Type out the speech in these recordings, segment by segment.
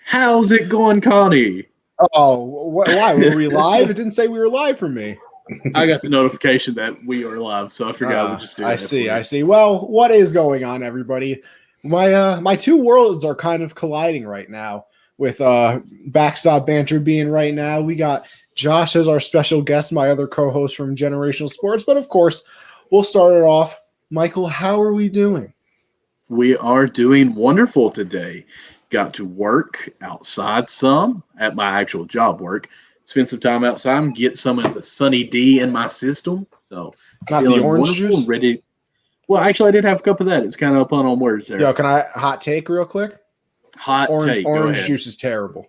How's it going, Connie? Oh, why? Were we live? It didn't say we were live for me. I got the notification that we are live, so I figured I would just do it. I see. Well, what is going on, everybody? My two worlds are kind of colliding right now with Backstop Banter being right now. We got Josh as our special guest, my other co-host from Generational Sports. But, of course, we'll start it off. Michael, how are we doing? We are doing wonderful today. Got to work outside some at my actual job work. Spend some time outside and get some of the Sunny D in my system. So not the orange juice. Ready. Well, actually, I did have a cup of that. It's kind of a pun on words there. Yo, can I hot take real quick? Orange juice is terrible.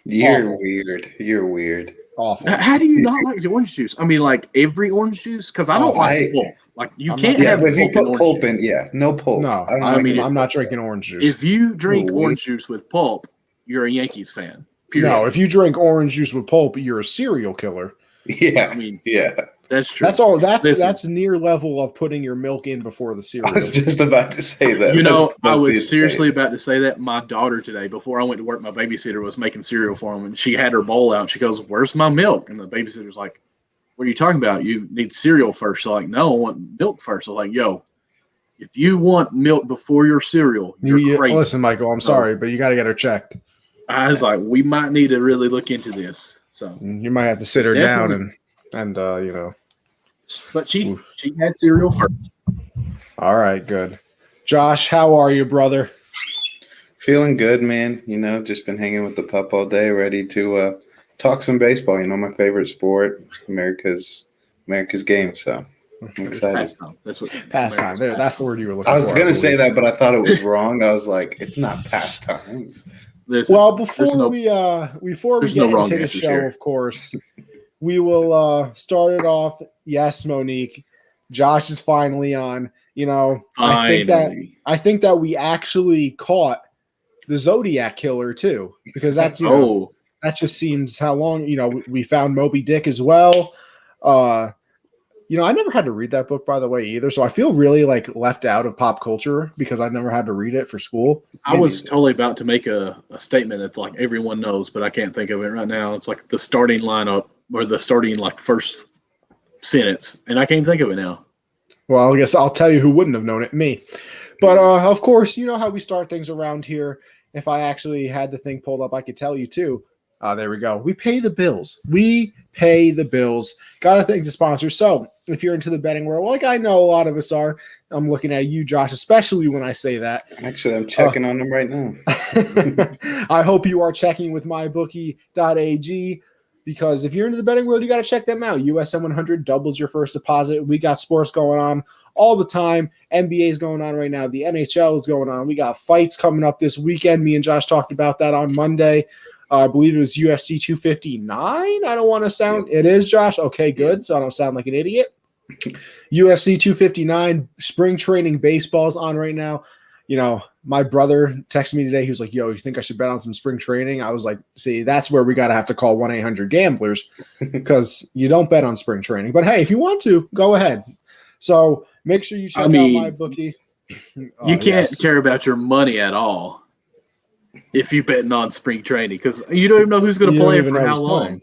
You're weird. You're weird. Awful. How do you not like the orange juice? I mean, like every orange juice? Because I don't like the pulp. Like you can't have if you put pulp in, no pulp. No, I'm not drinking orange juice. If you drink orange juice with pulp, you're a Yankees fan. Period. No, if you drink orange juice with pulp, you're a serial killer. Yeah, I mean, that's true. That's all. That's near level of putting your milk in before the cereal. I was just about to say that. That's I was seriously about to say that. My daughter today, before I went to work, my babysitter was making cereal for him, and she had her bowl out. And she goes, "Where's my milk?" And the babysitter's like, "What are you talking about? You need cereal first." So like, no, I want milk first. So like, yo, if you want milk before your cereal, you're crazy. Listen, Michael, I'm sorry, but you got to get her checked. I was like, we might need to really look into this. So you might have to sit her down and you know. But she had cereal first. All right, good. Josh, how are you, brother? Feeling good, man. You know, just been hanging with the pup all day, ready to talk some baseball. You know, my favorite sport, America's game. So I'm excited. Pastime. That's what pastime. That's the word you were looking for. I was going to say that, but I thought it was wrong. I was like, it's not pastime. Well, before we get into the show, of course, we will start it off. Yes, Monique, Josh is finally on. You know, I think that we actually caught the Zodiac killer too, because that's that just seems how long. You know, we found Moby Dick as well. You know, I never had to read that book, by the way, either. So I feel really like left out of pop culture because I never had to read it for school. I was totally about to make a statement that's like everyone knows, but I can't think of it right now. It's like the starting lineup or the starting like first sentence, and I can't think of it now. Well, I guess I'll tell you who wouldn't have known it, me. But of course, you know how we start things around here. If I actually had the thing pulled up, I could tell you too. There we go. We pay the bills. Got to thank the sponsors. So if you're into the betting world, like I know a lot of us are, I'm looking at you, Josh, especially when I say that. Actually, I'm checking on them right now. I hope you are checking with mybookie.ag because if you're into the betting world, you got to check them out. USM 100 doubles your first deposit. We got sports going on all the time. NBA is going on right now. The NHL is going on. We got fights coming up this weekend. Me and Josh talked about that on Monday. I believe it was UFC 259. I don't want to sound – it is, Josh? Okay, good. So I don't sound like an idiot. UFC 259, spring training baseball is on right now. You know, my brother texted me today. He was like, yo, you think I should bet on some spring training? I was like, see, that's where we got to have to call 1-800-GAMBLERS because you don't bet on spring training. But, hey, if you want to, go ahead. So make sure you check out my bookie. You can't care about your money at all if you're betting on spring training because you don't even know who's going to play for how long.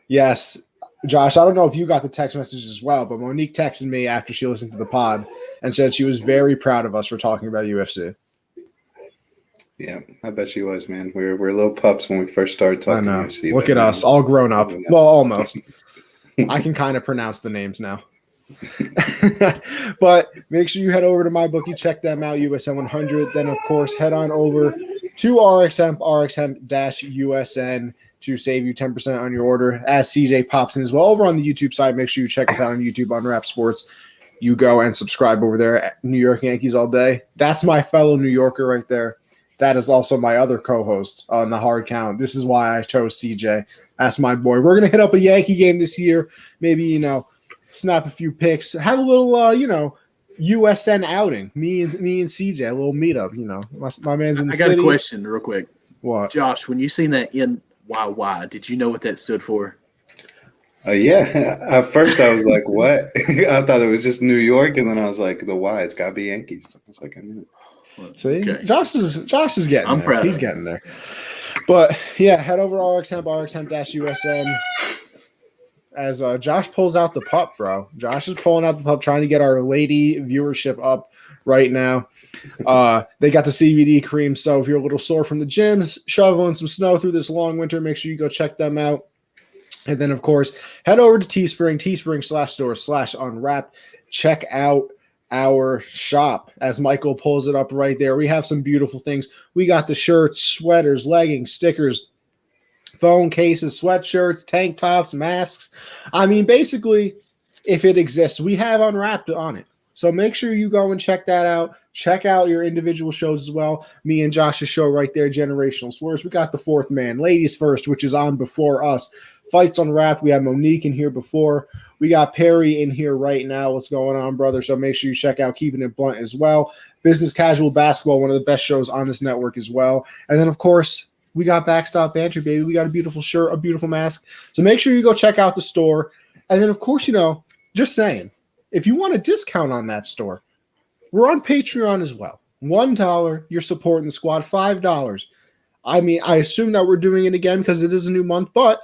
Yes. Josh, I don't know if you got the text message as well, but Monique texted me after she listened to the pod and said she was very proud of us for talking about UFC. Yeah, I bet she was, man. We're little pups when we first started talking UFC. Look at us, all grown up. Well, almost. I can kind of pronounce the names now. But make sure you head over to MyBookie, check them out, USN 100. Then, of course, head on over to RxHemp-USN to save you 10% on your order. As CJ pops in as well over on the YouTube side, make sure you check us out on YouTube, Unwrap Sports. You go and subscribe over there at New York Yankees all day. That's my fellow New Yorker right there. That is also my other co-host on the Hard Count. This is why I chose CJ. That's my boy. We're going to hit up a Yankee game this year. Maybe, you know, snap a few picks. Have a little, you know, USN outing. Me and CJ, a little meetup, you know. My man's in the city. I got a question real quick. What? Josh, when you seen that NYY, did you know what that stood for? Yeah. At first I was like, what? I thought it was just New York, and then I was like, the Y, it's got to be Yankees. I was like, I knew it. See? Okay. Josh is getting there. He's getting there. But yeah, head over to RxHemp.USN as Josh pulls out the pup, bro. Josh is pulling out the pup, trying to get our lady viewership up right now. They got the CBD cream, so if you're a little sore from the gyms, shoveling some snow through this long winter, make sure you go check them out. And then, of course, head over to Teespring/store/unwrapped. Check out our shop as Michael pulls it up right there. We have some beautiful things. We got the shirts, sweaters, leggings, stickers, phone cases, sweatshirts, tank tops, masks. I mean, basically, if it exists, we have Unwrapped on it. So make sure you go and check that out. Check out your individual shows as well. Me and Josh's show right there, Generational Swerves. We got the Fourth Man, Ladies First, which is on before us. Fights Unwrapped. We have Monique in here before. We got Perry in here right now. What's going on, brother? So make sure you check out Keeping It Blunt as well. Business Casual Basketball, one of the best shows on this network as well. And then, of course, we got Backstop Banter, baby. We got a beautiful shirt, a beautiful mask. So make sure you go check out the store. And then, of course, just saying, if you want a discount on that store, we're on Patreon as well. $1, you're supporting the squad. $5. I mean, I assume that we're doing it again because it is a new month, but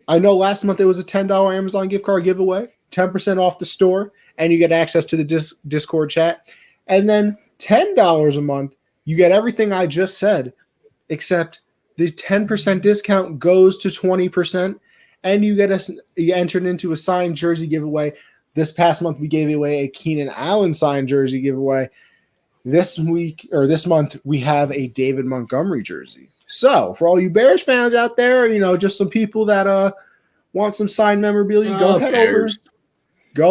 I know last month it was a $10 Amazon gift card giveaway, 10% off the store, and you get access to the Discord chat. And then $10 a month, you get everything I just said, except the 10% discount goes to 20%, and you entered into a signed jersey giveaway. This past month, we gave away a Keenan Allen signed jersey giveaway. This month, we have a David Montgomery jersey. So, for all you Bears fans out there, just some people that want some signed memorabilia, go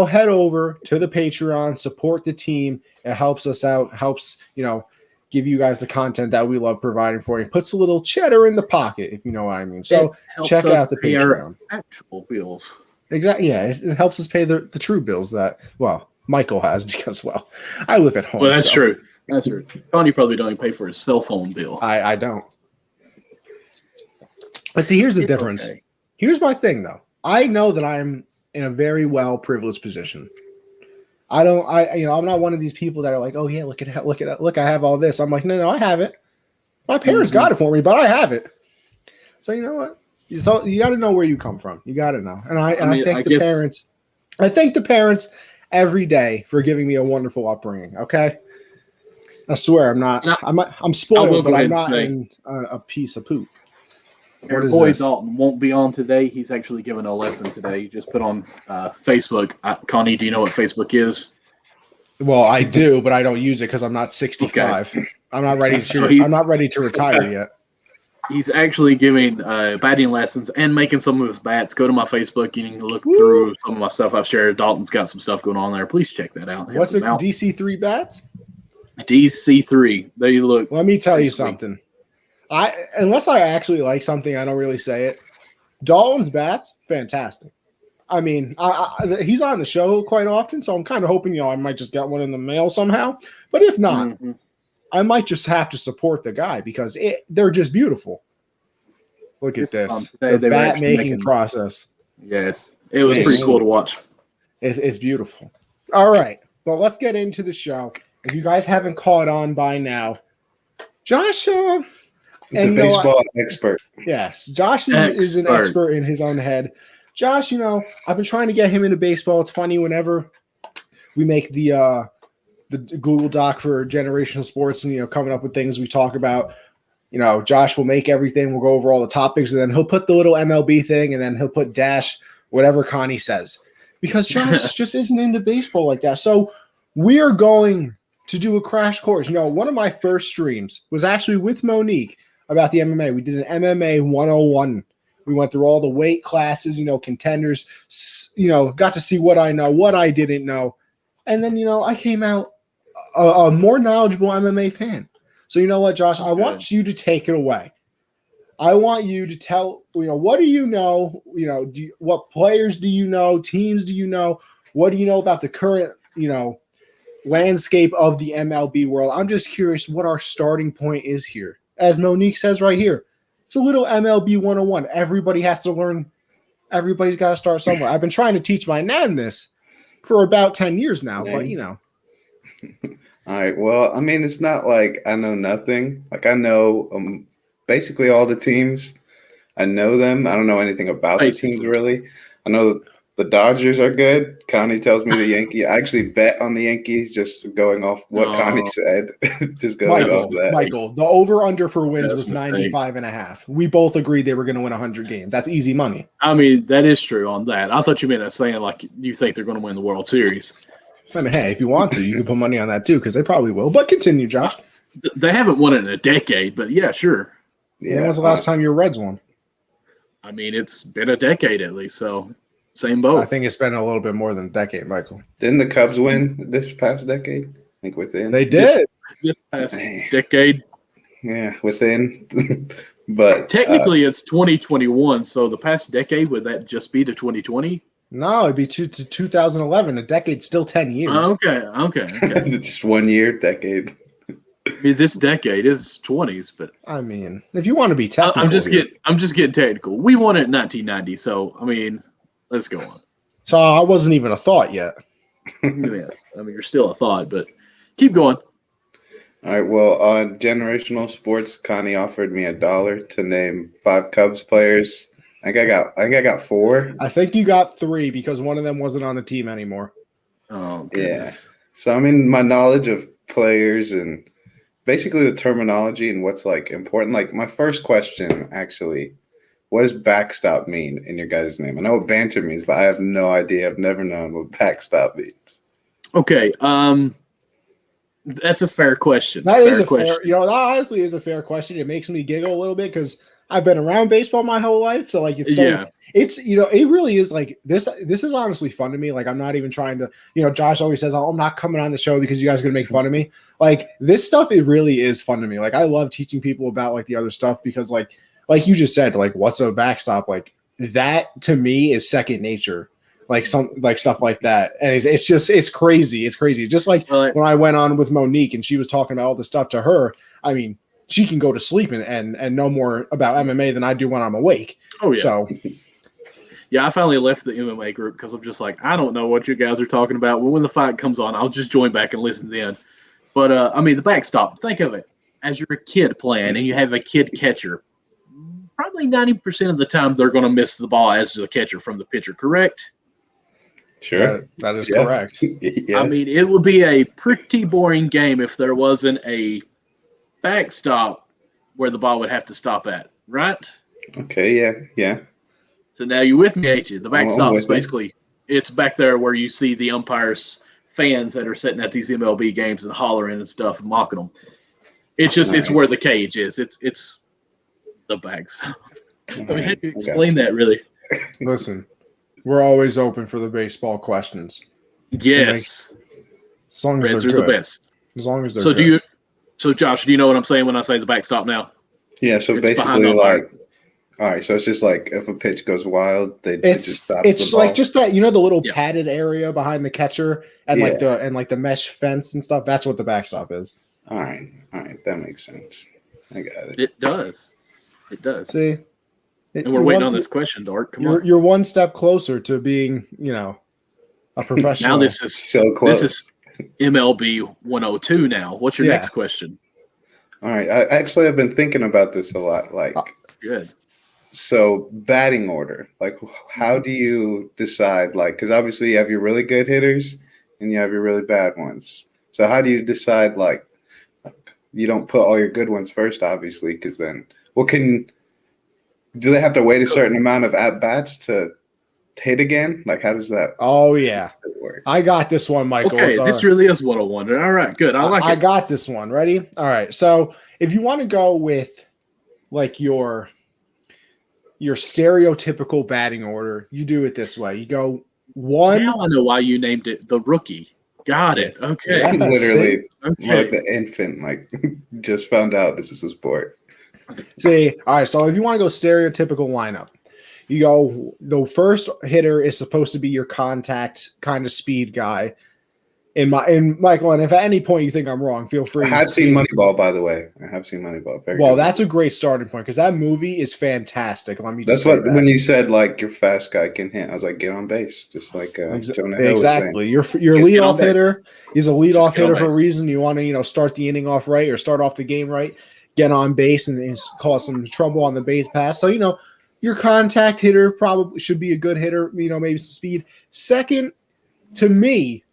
head over to the Patreon, support the team. It helps us out, helps, give you guys the content that we love providing for you. Puts a little cheddar in the pocket, if you know what I mean. So, check out the Patreon. Actual bills. Exactly. Yeah, it helps us pay the true bills that, Michael has because, I live at home. Well, that's true. That's true. Tony probably don't even pay for his cell phone bill. I don't. But see, here's the difference. Okay. Here's my thing, though. I know that I'm in a very well-privileged position. I'm not one of these people that are like, oh, yeah, look, I have all this. I'm like, no, I have it. My parents got it for me, but I have it. So you know what? So you got to know where you come from. You got to know. And I thank the parents. I thank the parents every day for giving me a wonderful upbringing. Okay. I swear I'm spoiled, but I'm not a piece of poop. Your boy Dalton won't be on today. He's actually giving a lesson today. He just put on Facebook. Connie, do you know what Facebook is? Well, I do, but I don't use it because I'm not 65. Okay. I'm not ready to retire yet. He's actually giving batting lessons and making some of his bats. Go to my Facebook. You can look through some of my stuff I've shared. Dalton's got some stuff going on there. Please check that out. What's it? DC3 bats? DC3. They look. Let me tell you something. Unless I actually like something, I don't really say it. Dalton's bats, fantastic. I mean, he's on the show quite often, so I'm kind of hoping, I might just get one in the mail somehow. But if not, I might just have to support the guy because they're just beautiful. Look at this. The bat making process. Yes. It was pretty cool to watch. It's beautiful. All right. Well, let's get into the show. If you guys haven't caught on by now, Josh... He's a baseball expert. Yes. Josh is an expert in his own head. Josh, I've been trying to get him into baseball. It's funny whenever we make the Google Doc for Generational Sports and, coming up with things we talk about, Josh will make everything. We'll go over all the topics, and then he'll put the little MLB thing, and then he'll put dash whatever Connie says. Because Josh just isn't into baseball like that. So we are going to do a crash course. One of my first streams was actually with Monique about the MMA. We did an MMA 101. We went through all the weight classes, contenders, got to see what I know, what I didn't know. And then, I came out a more knowledgeable MMA fan. So you know what, Josh? I want you to take it away. I want you to tell, what do you know? What players do you know? Teams do you know? What do you know about the current, landscape of the MLB world? I'm just curious what our starting point is here. As Monique says right here, it's a little MLB 101. Everybody has to learn. Everybody's got to start somewhere. I've been trying to teach my nan this for about 10 years now, but All right. Well, I mean, it's not like I know nothing. Like I know basically all the teams. I know them. I don't know anything about the teams really. I know the Dodgers are good. Connie tells me the Yankees. I actually bet on the Yankees just going off what Connie said. Just going off that. Michael, the over-under for wins was 95.5. We both agreed they were going to win 100 games. That's easy money. I mean, that is true on that. I thought you meant saying like you think they're going to win the World Series. I mean, hey, if you want to, you can put money on that too because they probably will. But continue, Josh. They haven't won it in a decade, but yeah, sure. Yeah. When was the last time your Reds won? I mean, it's been a decade at least, so same boat. I think it's been a little bit more than a decade, Michael. Didn't the Cubs win this past decade? I think within. They did. This past decade. Yeah, within. But technically it's 2021, so the past decade, would that just be to 2020? No, it'd be to 2011. A decade's still 10 years. Okay. Just 1 year, decade. I mean, this decade is 20s, but I mean, if you want to be technical, I'm just getting technical. We won it in 1990, so I mean, let's go on. So I wasn't even a thought yet. Yeah, I mean, you're still a thought, but keep going. All right. Well, on Generational Sports, Connie offered me $1 to name 5 Cubs players. I think I got 4. I think you got 3 because one of them wasn't on the team anymore. Oh, goodness. Yeah. So I mean, my knowledge of players and basically the terminology and what's like important. Like my first question, actually, what does backstop mean in your guys' name? I know what banter means, but I have no idea. I've never known what backstop means. Okay. That's a fair question. That is a fair, that honestly is a fair question. It makes me giggle a little bit because I've been around baseball my whole life. So like it's it really is like this is honestly fun to me. Like I'm not even trying to, Josh always says, I'm not coming on the show because you guys are gonna make fun of me. Like this stuff, it really is fun to me. Like I love teaching people about like the other stuff because like you just said, like what's a backstop? Like that to me is second nature. Like stuff like that. And it's crazy. It's crazy. Just like when I went on with Monique and she was talking about all this stuff to her, I mean, she can go to sleep and know more about MMA than I do when I'm awake. Oh, yeah. So, yeah, I finally left the MMA group because I'm just like, I don't know what you guys are talking about. Well, when the fight comes on, I'll just join back and listen then. But, I mean, the backstop, think of it as you're a kid playing and you have a kid catcher. Probably 90% of the time they're going to miss the ball as the catcher from the pitcher, correct? Sure. That is correct. Yes. I mean, it would be a pretty boring game if there wasn't a backstop where the ball would have to stop at, right? Okay, yeah. So now you with me, ain't you? The backstop is basically it's back there where you see the umpires, fans that are sitting at these MLB games and hollering and stuff and mocking them. It's just it's where the cage is. It's the backstop. I mean, how do you explain that really? Listen, we're always open for the baseball questions. Yes. As long as Reds they're are good. the best. As long as they're good. So Josh, do you know what I'm saying when I say the backstop now? Yeah, so it's basically like, all right, so it's just like if a pitch goes wild, they just stop the ball. It's like just that, the little padded area behind the catcher and like the mesh fence and stuff. That's what the backstop is. All right, that makes sense. I got it. It does. See? And we're waiting on this question, Dart. Come on. You're one step closer to being, a professional. Now this is so close. This is MLB 102 now. What's your next question? All right. I've been thinking about this a lot. Like, good. So batting order, like how do you decide? Like, because obviously you have your really good hitters and you have your really bad ones. So how do you decide? Like, you don't put all your good ones first, obviously, because then do they have to wait a certain amount of at bats to hit again? Like, how does that? Oh yeah, work? I got this one, Michael. Okay, this really is 101. All right, good. I like it. I got this one. Ready? All right. So if you want to go with like your stereotypical batting order, you do it this way. You go 1. Now I know why you named it the rookie. Got it. Okay. Yeah, literally, like the infant, like just found out this is a sport. See, all right. So if you want to go stereotypical lineup, you go the first hitter is supposed to be your contact kind of speed guy. In Michael, and if at any point you think I'm wrong, feel free. I have seen Moneyball, by the way. I have seen Moneyball. Very well, good. that's a great starting point because that movie is fantastic. Let me. That's what when you said like your fast guy can hit. I was like, get on base, just like Jonah Hill exactly. Your leadoff hitter. He's a leadoff hitter for a reason. You want to start the inning off right or start off the game right. get on base and cause some trouble on the base pass. So, your contact hitter probably should be a good hitter, maybe some speed. Second, to me,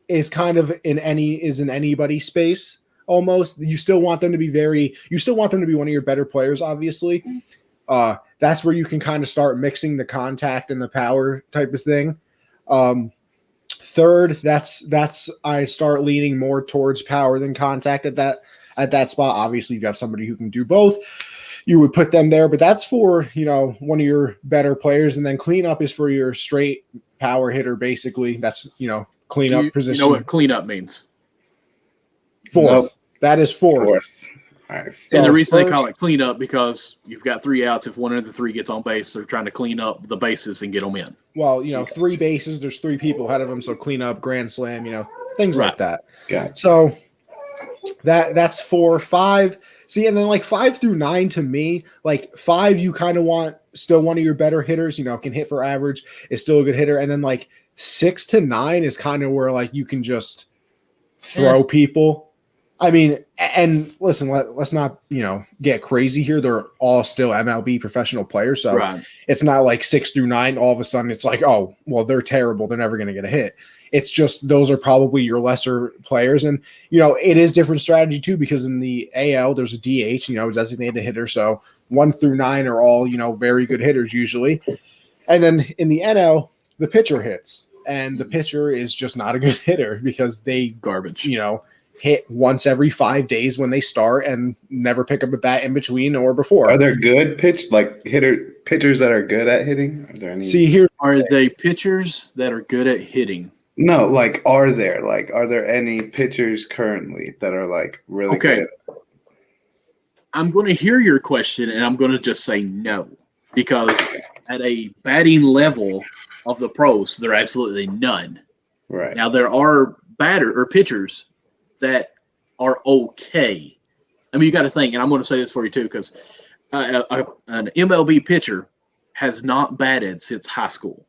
is kind of in anybody's space almost. You still want them to be one of your better players, obviously. That's where you can kind of start mixing the contact and the power type of thing. Third, that's I start leaning more towards power than contact at that spot. Obviously, you have somebody who can do both. You would put them there, but that's for, one of your better players. And then cleanup is for your straight power hitter, basically. That's, cleanup position. You know what cleanup means? Fourth. Nope. That is fourth. All right. And the reason they call it cleanup because you've got 3 outs. If one of the 3 gets on base, they're trying to clean up the bases and get them in. Well, 3 bases, there's 3 people ahead of them, so cleanup, grand slam, things like that. Gotcha. So that's 4, 5. See, and then like 5 through 9 to me, like 5 you kind of want still one of your better hitters, can hit for average, is still a good hitter. And then like 6 to 9 is kind of where like you can just throw people. I mean, and listen, let's not, get crazy here. They're all still MLB professional players. So It's not like 6 through 9, all of a sudden it's like, oh, well, they're terrible. They're never going to get a hit. It's just those are probably your lesser players. And, it is different strategy too, because in the AL, there's a DH, designated hitter. So 1 through 9 are all, very good hitters usually. And then in the NL, the pitcher hits. And the pitcher is just not a good hitter because they garbage, hit once every 5 days when they start and never pick up a bat in between or before. Are there good pitchers that are good at hitting? Are there any? See here, are they pitchers that are good at hitting? No, are there any pitchers currently that are really good? I'm going to hear your question and I'm going to just say no, because at a batting level of the pros, there are absolutely none. Right. Now there are pitchers that are okay. I mean, you got to think, and I'm going to say this for you too, because an MLB pitcher has not batted since high school.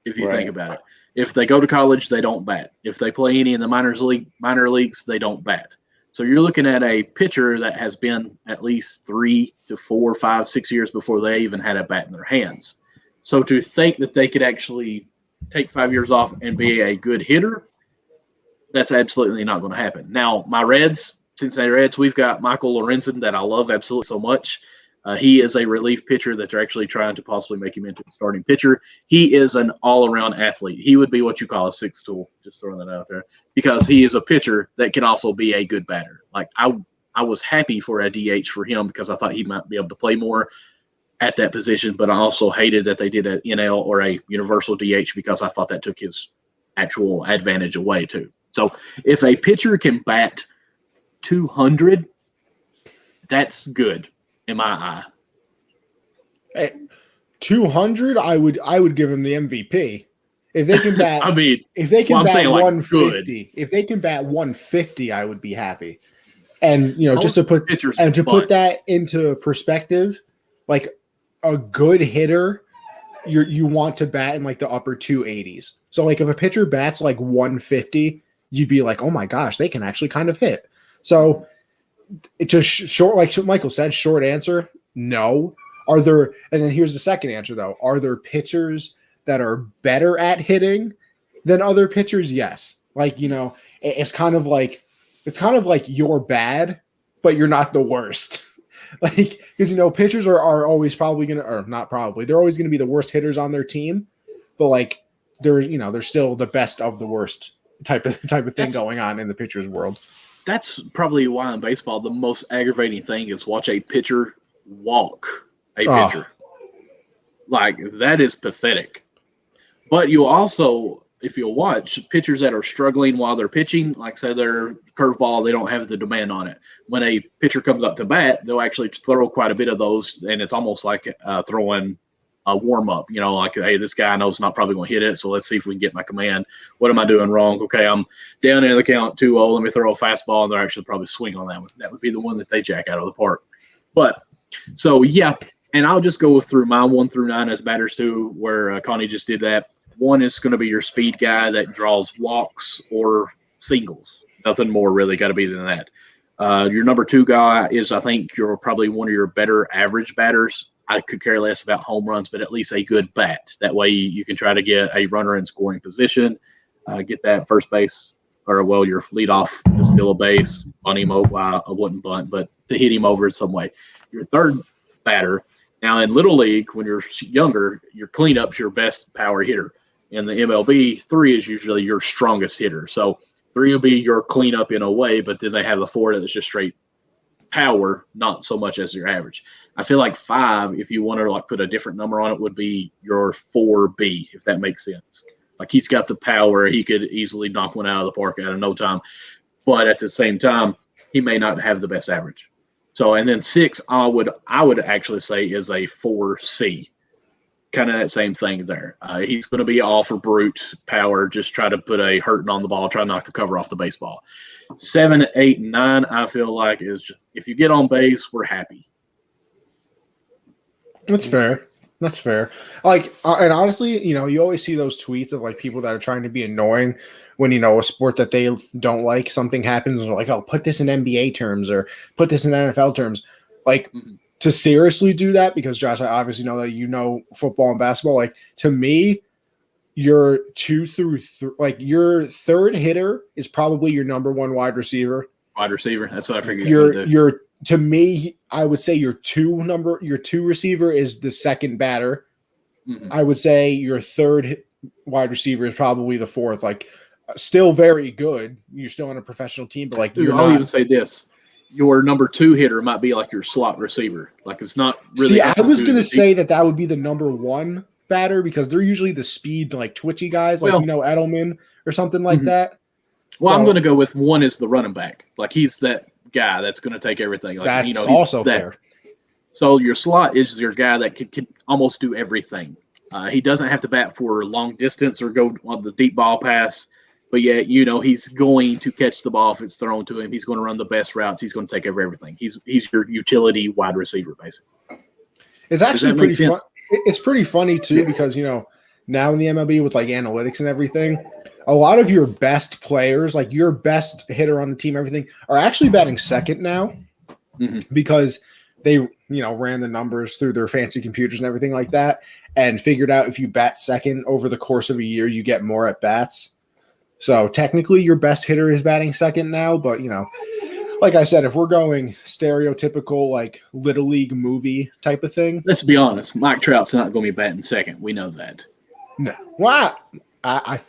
If you think about it, if they go to college, they don't bat. If they play any in the minor leagues, they don't bat. So you're looking at a pitcher that has been at least 3 to 4, 5, 6 years before they even had a bat in their hands. So to think that they could actually take 5 years off and be a good hitter, that's absolutely not going to happen. Now, my Cincinnati Reds, we've got Michael Lorenzen that I love absolutely so much. He is a relief pitcher that they're actually trying to possibly make him into a starting pitcher. He is an all-around athlete. He would be what you call a 6 tool, just throwing that out there, because he is a pitcher that can also be a good batter. Like I was happy for a DH for him because I thought he might be able to play more at that position, but I also hated that they did an NL or a universal DH because I thought that took his actual advantage away too. So if a pitcher can bat 200, that's good in my eye. 200, I would give him the MVP. If they can bat, I mean, if they can bat 150, good. If they can bat 150, I would be happy. And just to put that into perspective, like a good hitter, you want to bat in like the upper 280s. So like if a pitcher bats like 150, you'd be like, oh my gosh, they can actually kind of hit. So it's just short, like Michael said, short answer, no. Are there, and then here's the second answer though, are there pitchers that are better at hitting than other pitchers? Yes. Like, it's kind of like you're bad, but you're not the worst. Like, because pitchers are always probably gonna, or not probably, they're always gonna be the worst hitters on their team, but like they're still the best of the worst type of thing going on in the pitcher's world. That's probably why in baseball the most aggravating thing is watch a pitcher walk a pitcher. Like, that is pathetic. But you also, if you'll watch pitchers that are struggling while they're pitching, like say their curveball, they don't have the demand on it. When a pitcher comes up to bat, they'll actually throw quite a bit of those, and it's almost like throwing a warm-up, like, hey, this guy I know is not probably going to hit it, so let's see if we can get my command. What am I doing wrong? Okay, I'm down in the count 2-0. Let me throw a fastball, and they're actually probably swing on that one. That would be the one that they jack out of the park. But, so, yeah, and I'll just go through my 1 through 9 as batters too, where Connie just did that. 1 is going to be your speed guy that draws walks or singles. Nothing more really got to be than that. Your number 2 guy is, I think, you're probably one of your better average batters. I could care less about home runs, but at least a good bat. That way you can try to get a runner in scoring position, get that first base, or, well, your leadoff to steal a base, bunt him over. I wouldn't bunt, but to hit him over in some way. Your third batter, now in Little League, when you're younger, your cleanup's your best power hitter. In the MLB, 3 is usually your strongest hitter. So 3 will be your cleanup in a way, but then they have the 4 that's just straight power, not so much as your average. I feel like 5, if you wanted to put a different number on it, would be your 4B, if that makes sense. Like, he's got the power. He could easily knock one out of the park out of no time. But at the same time, he may not have the best average. So, and then 6, I would actually say is a 4C. Kind of that same thing there. He's going to be all for brute power, just try to put a hurting on the ball, try to knock the cover off the baseball. 7, 8, 9, I feel like is, if you get on base, we're happy. That's fair. That's fair. Like, and honestly, you always see those tweets of people that are trying to be annoying when, a sport that they don't like, something happens and they're like, oh, put this in NBA terms or put this in NFL terms. To seriously do that, because Josh, I obviously know that football and basketball. To me, your 2 through your third hitter is probably your number 1 wide receiver. Wide receiver, that's what I figured. To me, I would say your 2 receiver is the second batter. Mm-hmm. I would say your third wide receiver is probably the 4th. Still very good. You're still on a professional team, but I'll even say this. Your number 2 hitter might be your slot receiver. It's not really. See, I was going to say that would be the number 1 batter, because they're usually the speed, twitchy guys, Edelman or something like that. Well, I'm going to go with 1 is the running back. He's that guy that's going to take everything. That's also fair. So your slot is your guy that can almost do everything. He doesn't have to bat for long distance or go on the deep ball pass. But yet, he's going to catch the ball if it's thrown to him. He's going to run the best routes. He's going to take over everything. He's your utility wide receiver, basically. It's actually pretty fun. It's pretty funny, too, because, now in the MLB with analytics and everything, a lot of your best players, your best hitter on the team, everything, are actually batting second now, because they, ran the numbers through their fancy computers and everything like that, and figured out if you bat second over the course of a year, you get more at bats. So technically your best hitter is batting second now, but like I said, if we're going stereotypical Little League movie type of thing. Let's be honest, Mike Trout's not going to be batting second. We know that. No. Well, I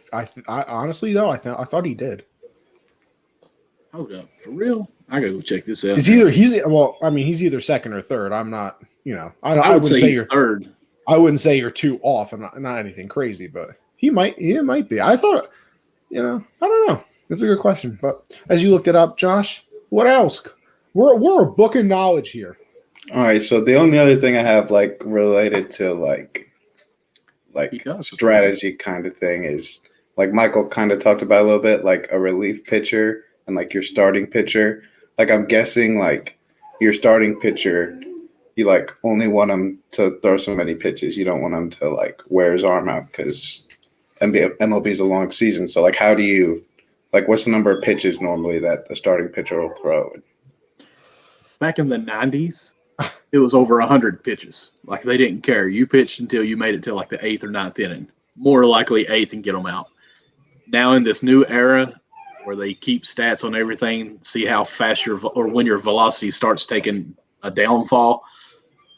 honestly though, I thought he did. Hold up. For real? I gotta go check this out. He's either second or third. I'm not, I would say you're third. I wouldn't say you're 2 off. I'm not anything crazy, but he might be. I thought, I don't know. That's a good question. But as you looked it up, Josh, what else? We're a book of knowledge here. All right. So the only other thing I have related to strategy kind of thing is Michael kind of talked about a little bit, a relief pitcher and your starting pitcher. I'm guessing your starting pitcher, you only want him to throw so many pitches. You don't want him to wear his arm out, because MLB is a long season. So how do you what's the number of pitches normally that a starting pitcher will throw? Back in the 90s, it was over 100 pitches. They didn't care. You pitched until you made it to the 8th or 9th inning. More likely 8th and get them out. Now in this new era where they keep stats on everything, see how fast when your velocity starts taking a downfall,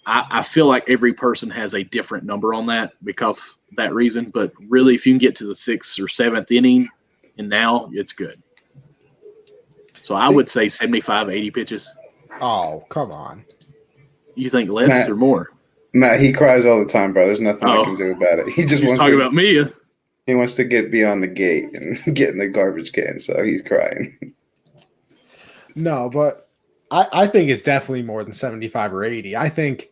I feel like every person has a different number on that because of that reason. But really, if you can get to the 6th or 7th inning, and now it's good. So I would say 75, 80 pitches. Oh, come on. You think less or more? Matt, he cries all the time, bro. There's nothing I can do about it. He just wants talking about me. He wants to get beyond the gate and get in the garbage can, so he's crying. No, but I think it's definitely more than 75 or 80. I think,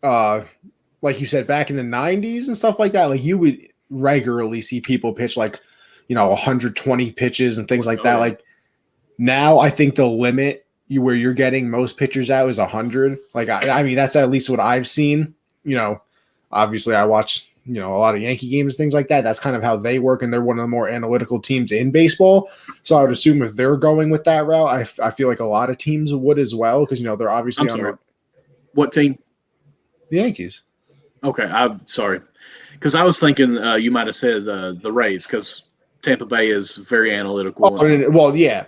like you said, back in the 90s and stuff like that, you would regularly see people pitch 120 pitches and things like that. Yeah. Now I think the limit where you're getting most pitchers out is 100. I mean, that's at least what I've seen. Obviously I watch a lot of Yankee games, things like that. That's kind of how they work, and they're one of the more analytical teams in baseball. So I would assume if they're going with that route, I feel like a lot of teams would as well, because they're obviously What team? The Yankees. Okay, I'm sorry, because I was thinking you might have said the Rays, because Tampa Bay is very analytical. Well, yeah.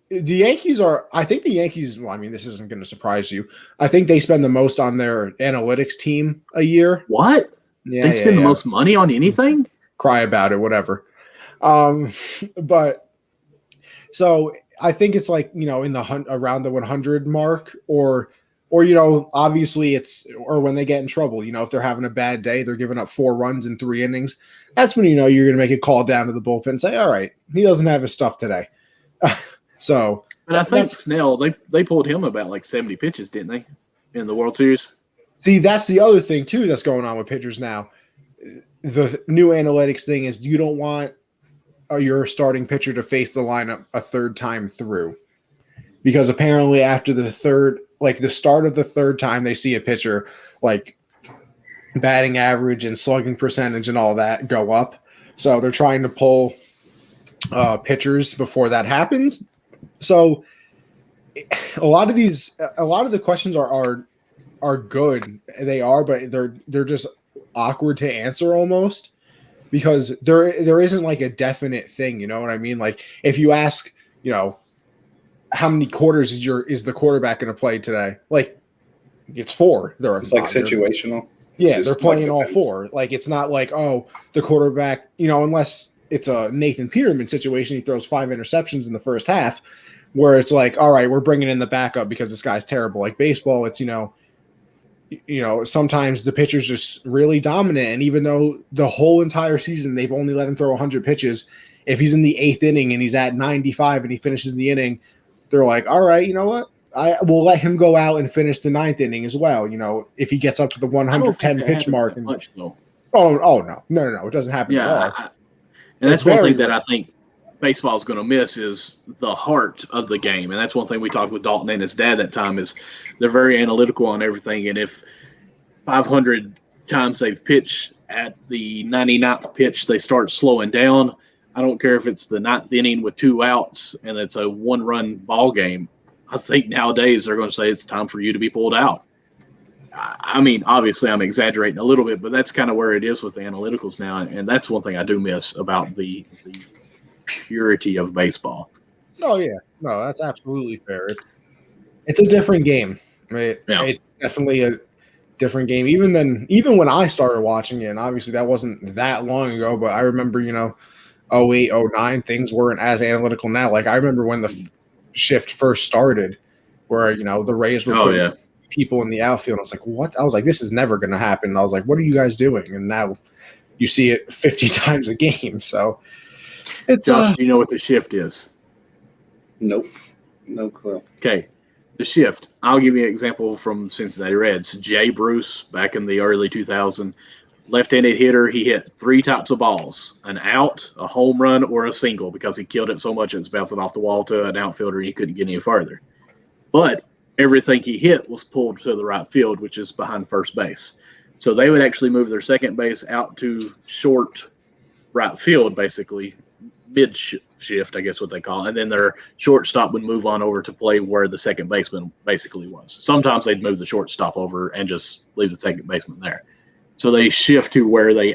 The Yankees are – I think the Yankees – well, I mean, this isn't going to surprise you. I think they spend the most on their analytics team a year. What? Yeah, they spend the most money on anything? Cry about it, whatever. But so I think it's like, in the around the 100 mark or obviously it's – or when they get in trouble. If they're having a bad day, they're giving up 4 runs in 3 innings. That's when you're going to make a call down to the bullpen and say, all right, he doesn't have his stuff today. So, but I think Snell, they pulled him about like 70 pitches, didn't they, in the World Series? See, that's the other thing too that's going on with pitchers now. The new analytics thing is you don't want your starting pitcher to face the lineup a third time through, because apparently after the start of the third time they see a pitcher, like batting average and slugging percentage and all that go up. So they're trying to pull pitchers before that happens. So a lot of the questions are good. They are, but they're just awkward to answer almost, because there isn't like a definite thing. You know what I mean? Like if you ask, how many quarters is the quarterback going to play today? Like it's 4. It's like situational. Yeah, they're playing all 4. Like it's not like, oh, the quarterback, unless it's a Nathan Peterman situation, he throws 5 interceptions in the first half, where it's like, all right, we're bringing in the backup because this guy's terrible. Like baseball, it's, sometimes the pitcher's just really dominant. And even though the whole entire season, they've only let him throw 100 pitches, if he's in the 8th inning and he's at 95 and he finishes the inning, they're like, all right, you know what? I will let him go out and finish the 9th inning as well. If he gets up to the 110 pitch mark. Much, though. Oh, no. It doesn't happen at all. And that's one thing that I think baseball is going to miss is the heart of the game. And that's one thing we talked with Dalton and his dad that time is they're very analytical on everything. And if 500 times they've pitched at the 99th pitch, they start slowing down. I don't care if it's the 9th inning with 2 outs and it's a 1-run ball game. I think nowadays they're going to say it's time for you to be pulled out. I mean, obviously I'm exaggerating a little bit, but that's kind of where it is with the analyticals now. And that's one thing I do miss about the purity of baseball. Oh, yeah. No, that's absolutely fair. It's a different game. It's definitely a different game. Even when I started watching it, and obviously that wasn't that long ago, but I remember, 08, 09, things weren't as analytical now. Like I remember when the shift first started where, the Rays were putting people in the outfield. I was like, what? I was like, this is never going to happen. And I was like, what are you guys doing? And now you see it 50 times a game. So it's Josh, do you know what the shift is? Nope. No clue. Okay. The shift. I'll give you an example from Cincinnati Reds. Jay Bruce, back in the early 2000s, left-handed hitter. He hit 3 types of balls: an out, a home run, or a single, because he killed it so much it was bouncing off the wall to an outfielder. He couldn't get any further. But everything he hit was pulled to the right field, which is behind first base. So they would actually move their second base out to short right field, basically mid-shift, I guess what they call it. And then their shortstop would move on over to play where the second baseman basically was. Sometimes they'd move the shortstop over and just leave the second baseman there. So they shift to where they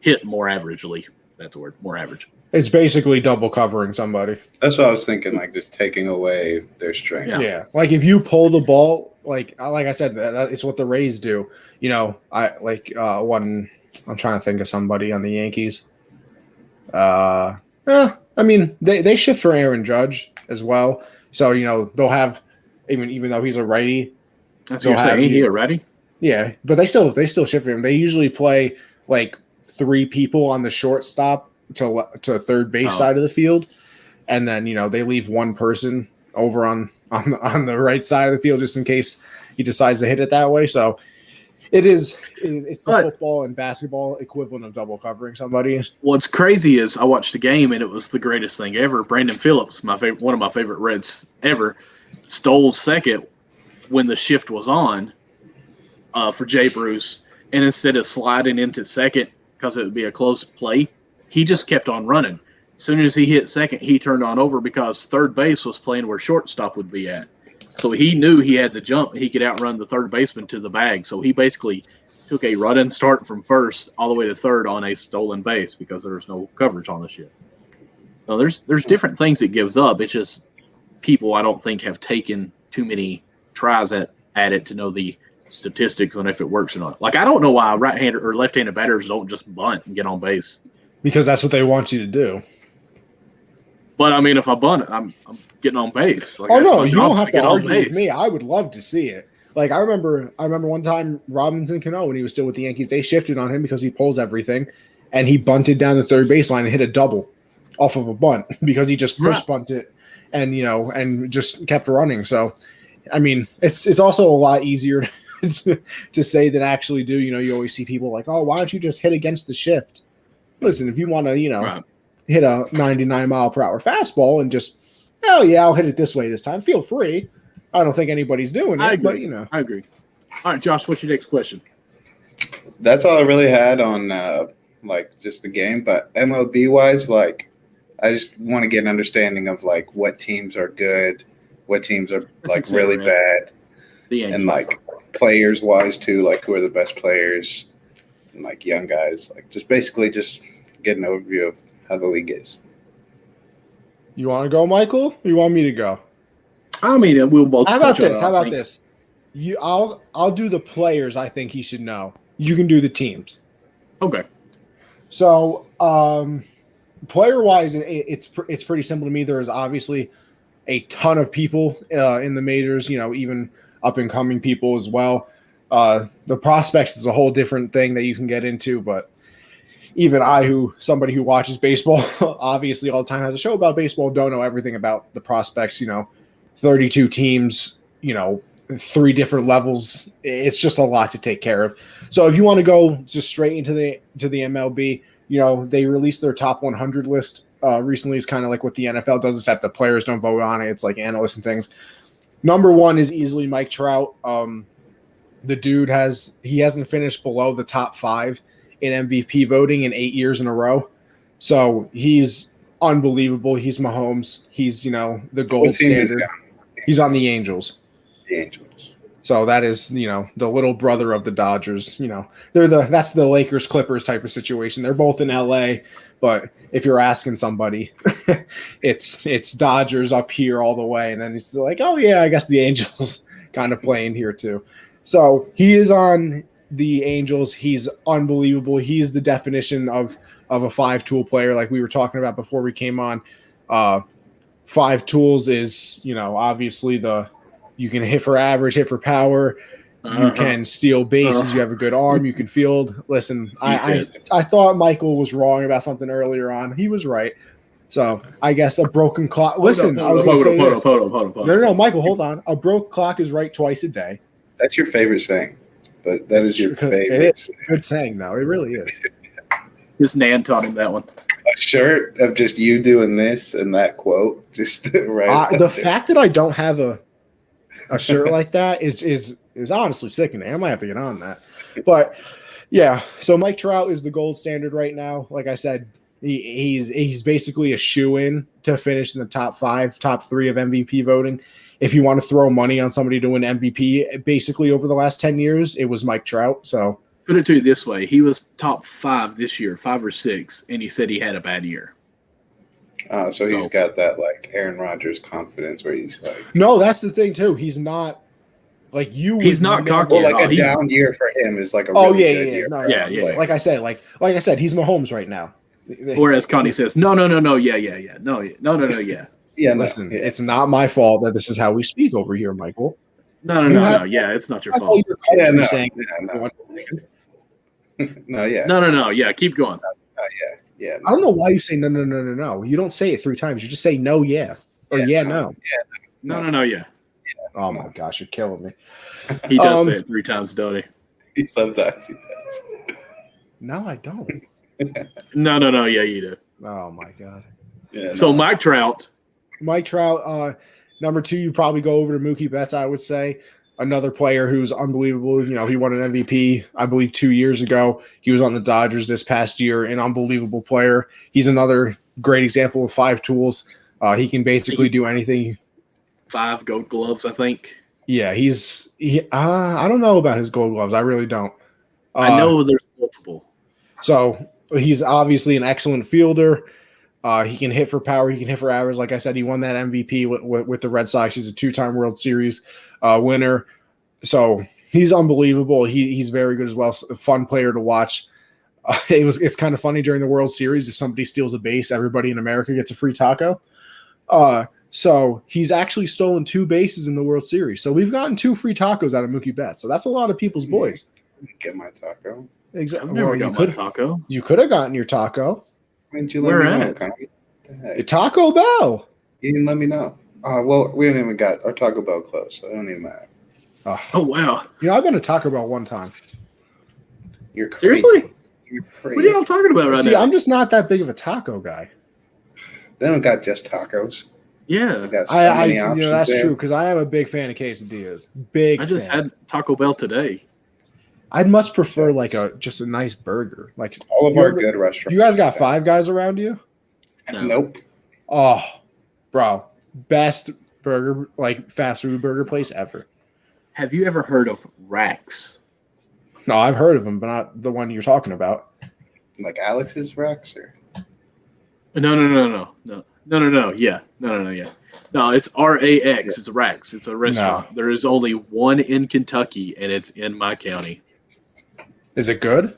hit more averagely. That's the word, more average. It's basically double covering somebody. That's what I was thinking, like just taking away their strength. Yeah. Like if you pull the ball, like I said, it's what the Rays do. When I'm trying to think of somebody on the Yankees. I mean, they shift for Aaron Judge as well. So, they'll have, even though he's a righty. That's what you're saying, he a righty? Yeah, but they still shift for him. They usually play like 3 people on the shortstop to third base side of the field, and then they leave 1 person over on the right side of the field just in case he decides to hit it that way. So it's the football and basketball equivalent of double covering somebody. What's crazy is I watched the game and it was the greatest thing ever. Brandon Phillips, one of my favorite Reds ever, stole second when the shift was on for Jay Bruce. and instead of sliding into second because it would be a close play, he just kept on running. As soon as he hit second, he turned on over because third base was playing where shortstop would be at. So he knew he had the jump. He could outrun the third baseman to the bag. So he basically took a run and start from first all the way to third on a stolen base because there was no coverage on the shit. So there's different things it gives up. It's just people I don't think have taken too many tries at it to know the statistics on if it works or not. Like I don't know why right-handed or left-handed batters don't just bunt and get on base. Because that's what they want you to do. But I mean, if I bunt, I'm getting on base. Like, oh no, you don't have to argue with me. I would love to see it. Like I remember one time Robinson Cano when he was still with the Yankees, they shifted on him because he pulls everything, and he bunted down the third baseline and hit a double off of a bunt because he just push bunted and and just kept running. So, I mean, it's also a lot easier to say than actually do. You always see people like, oh, why don't you just hit against the shift? Listen, if you want to, hit a 99-mile-per-hour fastball and just, hell yeah, I'll hit it this way this time. Feel free. I don't think anybody's doing it, but I agree. All right, Josh, what's your next question? That's all I really had on like just the game, but MLB wise, like I just want to get an understanding of like what teams are good, what teams are like really bad, and like players wise too, like who are the best players, and like young guys, like just basically just get an overview of how the league is. You want to go, Michael? Or you want me to go? I mean, we'll both. How about this? How about this? I'll do the players I think he should know. You can do the teams. Okay. So, player-wise, it's pretty simple to me. There is obviously a ton of people in the majors. Even up-and-coming people as well. The prospects is a whole different thing that you can get into, but even somebody who watches baseball, obviously all the time, has a show about baseball, don't know everything about the prospects. 32 teams, 3 different levels. It's just a lot to take care of. So if you want to go just straight into the MLB, they released their top 100 list recently. It's kind of like what the NFL does, except the players don't vote on it. It's like analysts and things. Number 1 is easily Mike Trout. The dude hasn't finished below the top 5 in MVP voting in 8 years in a row. So he's unbelievable. He's Mahomes. He's, the gold standard. He's on the Angels. The Angels. So that is, the little brother of the Dodgers. That's the Lakers Clippers type of situation. They're both in LA, but if you're asking somebody, it's Dodgers up here all the way. And then it's like, oh yeah, I guess the Angels kind of playing here too. So he is on the Angels. He's unbelievable. He's the definition of a 5-tool player, like we were talking about before we came on. 5 tools is, obviously you can hit for average, hit for power. You can steal bases. You have a good arm. You can field. Listen, I thought Michael was wrong about something earlier on. He was right. So I guess a broken clock. Listen, I was going to say this. Hold on. No, Michael, hold on. A broke clock is right twice a day. That's your favorite saying. But that is your favorite. It is a good saying, though. It really is. His Nan taught him that one. A shirt of just you doing this and that quote, just right. The fact that I don't have a shirt like that is honestly sickening. I might have to get on that. But yeah, so Mike Trout is the gold standard right now. Like I said, he's basically a shoo-in to finish in the top 5, top 3 of MVP voting. If you want to throw money on somebody to win MVP, basically over the last 10 years, it was Mike Trout. So put it to you this way. He was top 5 this year, 5 or 6, and he said he had a bad year. So he's got that like Aaron Rodgers confidence where he's like. No, that's the thing too. He's not like you. He's not cocky. Well, like a down year for him is like a really good year. No, yeah. Like I said, he's Mahomes right now. Or as Connie says, no, yeah. No, yeah. Yeah, listen, it's not my fault that this is how we speak over here, Michael. No. Yeah, it's not your fault. No. Yeah, keep going. Yeah. I don't know why you say no. You don't say it 3 times. You just say no, yeah, or no. No, yeah. Oh my gosh, you're killing me. He does say it 3 times, don't he? Sometimes he does. No, I don't. No. Yeah, you do. Oh my god. Yeah. So Mike Trout, number 2, you probably go over to Mookie Betts. I would say Another player who's unbelievable. You know, he won an MVP, I believe, 2 years ago. He was on the Dodgers this past year, an unbelievable player. He's another great example of 5 tools. He can basically do anything. 5 Gold Gloves, I think. Yeah, I don't know about his Gold Gloves. I really don't. I know there's multiple. So he's obviously an excellent fielder. He can hit for power. He can hit for average. Like I said, he won that MVP with the Red Sox. He's a 2-time World Series winner. So he's unbelievable. He's very good as well. A fun player to watch. It's kind of funny during the World Series. If somebody steals a base, everybody in America gets a free taco. So he's actually stolen 2 bases in the World Series. So we've gotten 2 free tacos out of Mookie Betts. So that's a lot of people's boys. Get my taco. Exactly. I've never got my taco. You could have gotten your taco. Why didn't you let Where me know, at? Connie? Taco Bell. You didn't let me know. Well, we haven't even got our Taco Bell closed, so it don't even matter. Oh, wow. You know, I've been to Taco Bell one time. You're crazy. Seriously? You're crazy. What are y'all talking about right See, now? I'm just not that big of a taco guy. They don't got just tacos. They Yeah. got so many You options know, that's there. true because I am a big fan of quesadillas. I just fan. had Taco Bell today. I'd much prefer like just a nice burger. Like All of you our ever- good restaurants. You guys got do that. Five Guys around you? No. Nope. Oh, bro, best burger, like fast food burger place ever. Have you ever heard of Rax? No, I've heard of them, but not the one you're talking about. Like Alex's Rex or No. Yeah. Yeah. No, it's RAX. It's Rax. It's a restaurant. There is only one in Kentucky, and it's in my county. Is it good?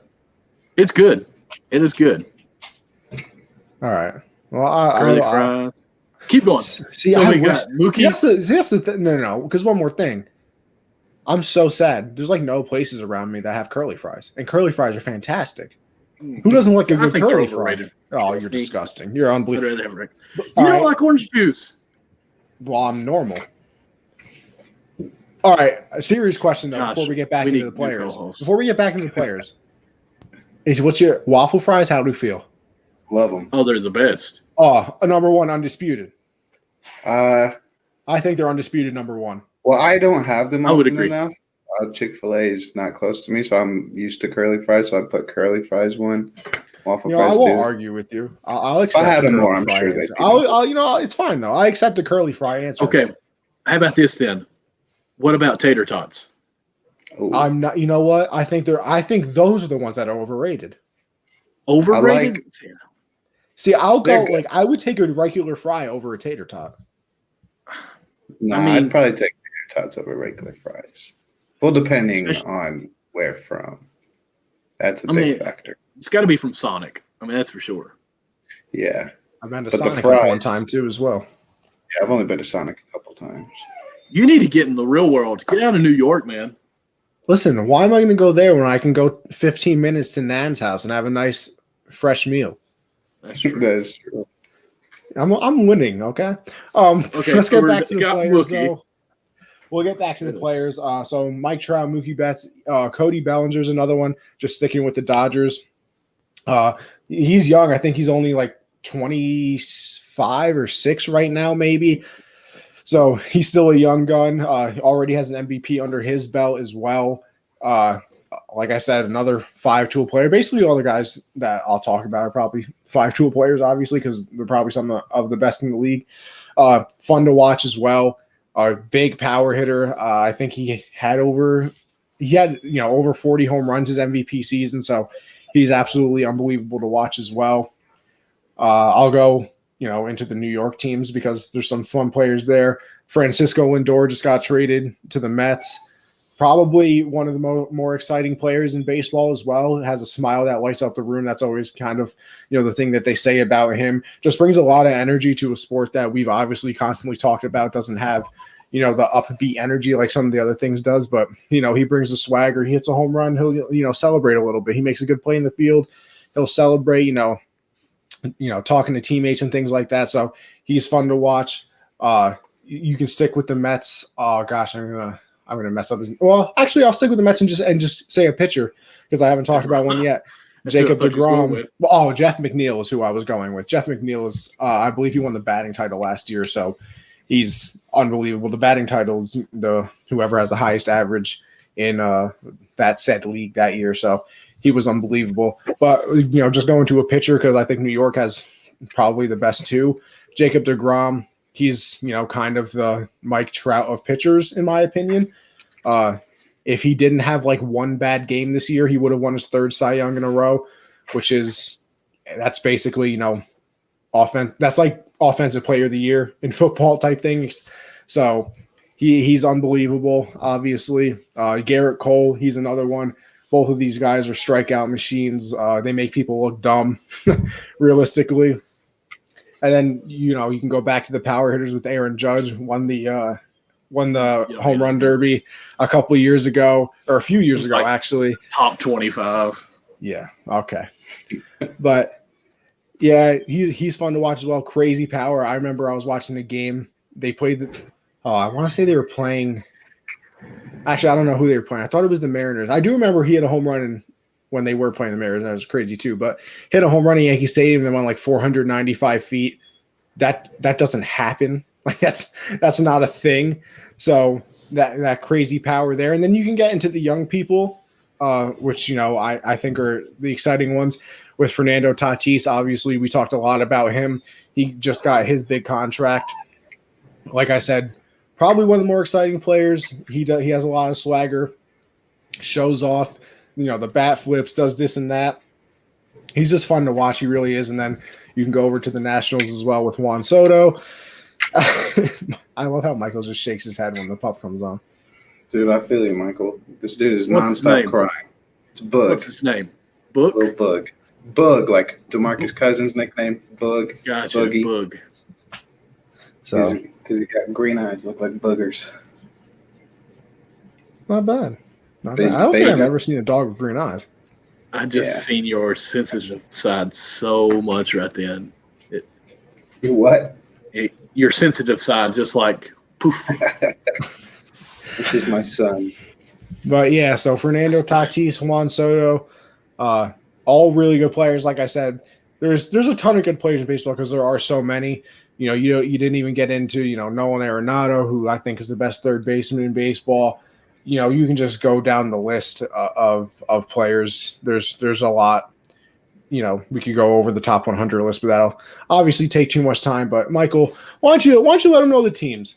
It's good. It is good. All right. Well, Curly fries. Keep going. See, So I we wish. got Mookie. That's the thing. No. Because one more thing. I'm so sad. There's like no places around me that have curly fries, and curly fries are fantastic. Who doesn't like a I good think they're curly fry? overrated. Oh, you're disgusting. You're I'd unbelievable. rather have Rax. You All don't right. like orange juice. Well, I'm normal. All right, a serious question though. Gosh, before we get back we into need the new players, co-hosts. what's your waffle fries? How do we feel? love them. Oh, they're the best. Oh, a number one, undisputed. Well, I think they're undisputed number one. I don't have them I would often agree. enough. Chick-fil-A is not close to me, so I'm used to curly fries. So I put curly fries one, waffle You know, I fries won't two. argue with you. I'll accept. I had the them more, curly I'm fry sure they'd answer. be I'll, you know, it's fine though. I accept the curly fry answer. Okay. How about this then? What about tater tots? Ooh. I'm not. You know what? I think those are the ones that are overrated. Overrated? See, I'll They're go good. like I would take a regular fry over a tater tot. Nah, I mean- I'd probably take tater tots over regular fries. Well, depending Especially- on where from. That's a I big mean- factor. It's got to be from Sonic. I mean, that's for sure. Yeah. I've been to But the Sonic like one fries- time too as well. Yeah, I've only been to Sonic a couple times. You need to get in the real world. Get out of New York, man. Listen, why am I going to go there when I can go 15 minutes to Nan's house and have a nice fresh meal? That's true. That is true. I'm winning, okay? Okay, Let's so get we're- back to the got players, Mookie. though. We'll get back to the players. So Mike Trout, Mookie Betts, Cody Ballinger's another one, just sticking with the Dodgers. He's young. I think he's only like 25 or 6 right now, maybe. So he's still a young gun. Already has an MVP under his belt as well. Like I said, another 5-tool player. Basically, all the guys that I'll talk about are probably 5-tool players, obviously, because they're probably some of the best in the league. Fun to watch as well. Big power hitter. I think he had over 40 home runs his MVP season. So he's absolutely unbelievable to watch as well. I'll go, into the New York teams because there's some fun players there. Francisco Lindor just got traded to the Mets. Probably one of the more exciting players in baseball as well. Has a smile that lights up the room. That's always kind of, the thing that they say about him. Just brings a lot of energy to a sport that we've obviously constantly talked about. Doesn't have, the upbeat energy like some of the other things does. But, he brings the swagger. He hits a home run. He'll, celebrate a little bit. He makes a good play in the field. He'll celebrate, talking to teammates and things like that. So he's fun to watch. You can stick with the Mets. Oh gosh, I'm gonna mess up his. Well, actually, I'll stick with the Mets and just say a pitcher because I haven't talked about one yet. Jacob DeGrom. Oh, Jeff McNeil is who I was going with. Jeff McNeil is, I believe he won the batting title last year, so he's unbelievable. The batting titles, whoever has the highest average in that said league that year. So he was unbelievable. But, just going to a pitcher, because I think New York has probably the best two. Jacob deGrom, he's, kind of the Mike Trout of pitchers, in my opinion. If he didn't have like one bad game this year, he would have won his third Cy Young in a row, that's basically, offense. That's like offensive player of the year in football type things. So he's unbelievable, obviously. Garrett Cole, he's another one. Both of these guys are strikeout machines. They make people look dumb, realistically. And then, you can go back to the power hitters with Aaron Judge, won the home run derby a couple of years ago, or a few years ago, actually. Top 25. Yeah. Okay. But yeah, he's fun to watch as well. Crazy power. I remember I was watching the game. They played I want to say they were playing. Actually, I don't know who they were playing. I thought it was the Mariners. I do remember he had a home run when they were playing the Mariners. That was crazy too. But hit a home run in Yankee Stadium and went like 495 feet. That doesn't happen. Like that's not a thing. So that crazy power there. And then you can get into the young people, which, I think are the exciting ones with Fernando Tatis. Obviously, we talked a lot about him. He just got his big contract. Like I said, probably one of the more exciting players. He has a lot of swagger, shows off, the bat flips, does this and that. He's just fun to watch. He really is. And then you can go over to the Nationals as well with Juan Soto. I love how Michael just shakes his head when the pup comes on. Dude, I feel you, Michael. This dude is nonstop crying. It's Bug. What's his name? Book? Little Bug. Bug, like DeMarcus Cousins' nickname. Bug. Gotcha, Buggy. Bug. So, because he got green eyes, look like boogers. Not bad. I don't think I've ever seen a dog with green eyes. I just seen your sensitive side so much right then. What? Your sensitive side, just like poof. This is my son. But yeah, so Fernando Tatis, Juan Soto, all really good players. Like I said, there's a ton of good players in baseball because there are so many. You didn't even get into Nolan Arenado, who I think is the best third baseman in baseball. You can just go down the list of players. There's a lot. We could go over the top 100 list, but that'll obviously take too much time. But Michael, why don't you let them know the teams?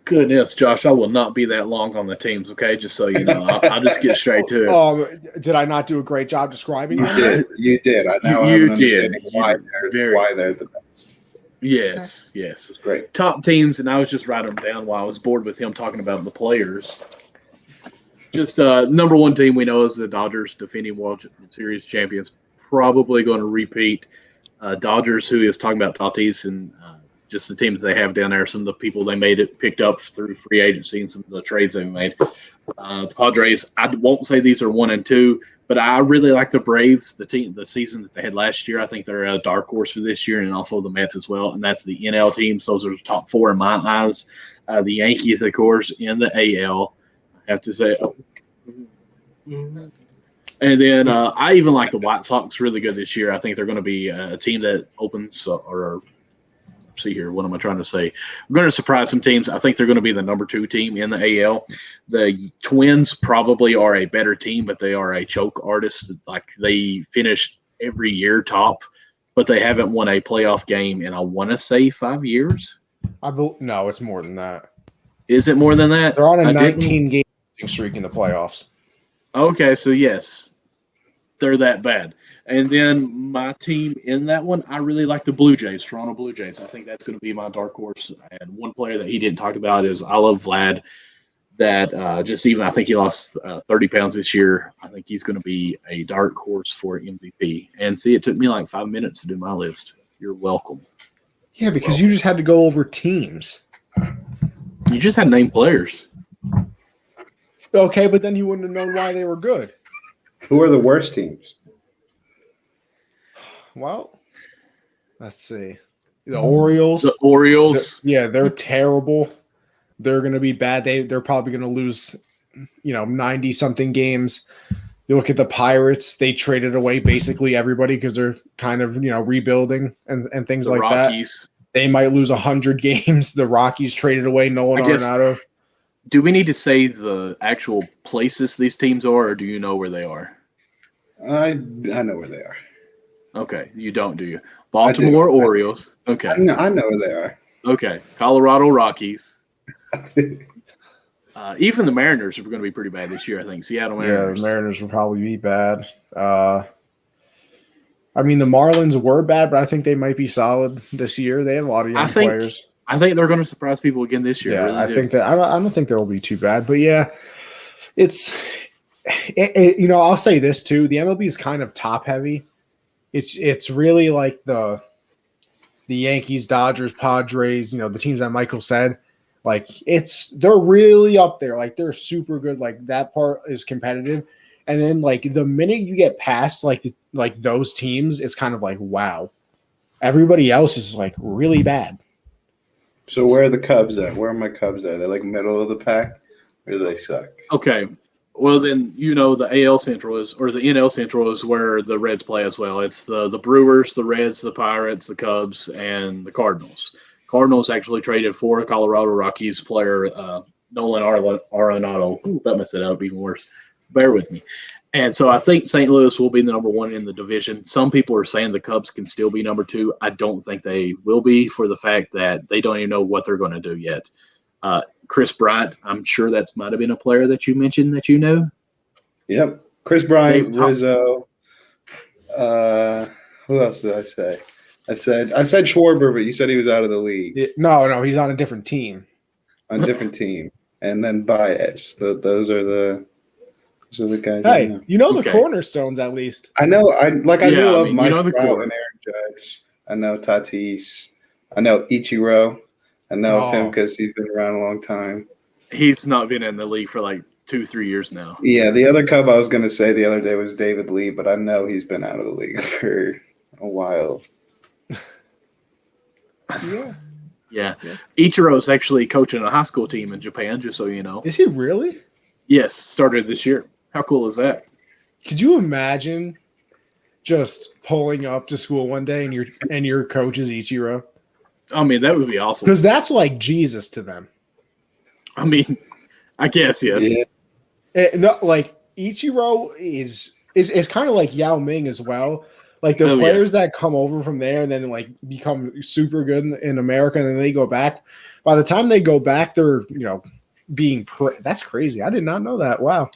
Goodness, Josh, I will not be that long on the teams. Okay, just so you know, I'll just get straight to it. Did I not do a great job describing them? You did. I now have an understanding why they're the best. Yes. It's great. Top teams, and I was just writing them down while I was bored with him talking about the players. Just number one team we know is the Dodgers, defending World Series champions. Probably going to repeat. Dodgers, who is talking about Tatis and just the teams they have down there, some of the people they picked up through free agency and some of the trades they made. The Padres, I won't say these are 1 and 2, but I really like the Braves, the season that they had last year. I think they're a dark horse for this year, and also the Mets as well. And that's the NL teams. Those are the top 4 in my eyes. The Yankees, of course, in the AL. I have to say. And then I even like the White Sox really good this year. I think they're going to be a team that opens see here. What am I trying to say? I'm going to surprise some teams. I think they're going to be the number 2 team in the AL. The Twins probably are a better team, but they are a choke artist. Like they finish every year top, but they haven't won a playoff game in, I want to say, 5 years. No, it's more than that. Is it more than that? They're on a 19-game streak in the playoffs. Okay, so yes, they're that bad. And then my team in that one, I really like the Blue Jays, Toronto Blue Jays. I think that's going to be my dark horse. And one player that he didn't talk about is I love Vlad. That I think he lost 30 pounds this year. I think he's going to be a dark horse for MVP. And see, it took me like 5 minutes to do my list. You're welcome. Yeah, because you just had to go over teams. You just had to name players. Okay, but then you wouldn't have known why they were good. Who are the worst teams? Well, let's see. The Orioles. The Orioles. They're terrible. They're going to be bad. They're probably going to lose, 90-something games. You look at the Pirates. They traded away basically everybody because they're kind of, rebuilding and things like Rockies. They might lose 100 games. The Rockies traded away Nolan Arenado. Do we need to say the actual places these teams are, or do you know where they are? I know where they are. Okay, you don't, do you? Baltimore Orioles. Okay. I know where they are. Okay. Colorado Rockies. Even the Mariners are going to be pretty bad this year, I think. Seattle Mariners. Yeah, the Mariners will probably be bad. I mean, the Marlins were bad, but I think they might be solid this year. They have a lot of young players. I think they're going to surprise people again this year. Yeah, really I think that. I don't think they'll be too bad, but yeah, I'll say this too. The MLB is kind of top heavy. It's really like the Yankees, Dodgers, Padres. The teams that Michael said. Like they're really up there. Like they're super good. Like that part is competitive. And then like the minute you get past like those teams, it's kind of like, wow. Everybody else is like really bad. So where are the Cubs at? Where are my Cubs at? They're like middle of the pack, or do they suck? Okay. Well, then the AL Central or the NL Central is where the Reds play as well. It's the Brewers, the Reds, the Pirates, the Cubs, and the Cardinals. Cardinals actually traded for Colorado Rockies player Nolan Arenado. Ooh, that messed it up even worse. Bear with me. And so I think St. Louis will be the number one in the division. Some people are saying the Cubs can still be number two. I don't think they will be for the fact that they don't even know what they're going to do yet. Chris Bryant, I'm sure that might have been a player that you mentioned that you know. Yep. Chris Bryant, Rizzo. Who else did I say? I said Schwarber, but you said he was out of the league. No, he's on a different team. On a different team. And then Baez. Those are the guys. Hey, the cornerstones at least. I know. I knew of Mike Trout core. and Aaron Judge. I know Tatis. I know Ichiro. I know of him because he's been around a long time. He's not been in the league for like 2-3 years now. Yeah, the other Cub I was going to say the other day was David Lee, but I know he's been out of the league for a while. Yeah. Ichiro's actually coaching a high school team in Japan, just so you know. Is he really? Yes, started this year. How cool is that? Could you imagine just pulling up to school one day and your coach is Ichiro? I mean, that would be awesome. Because that's like Jesus to them. I mean, I guess, yes. Yeah. Like Ichiro is kind of like Yao Ming as well. Like the players that come over from there and then like become super good in America and then they go back. By the time they go back, they're that's crazy. I did not know that. Wow.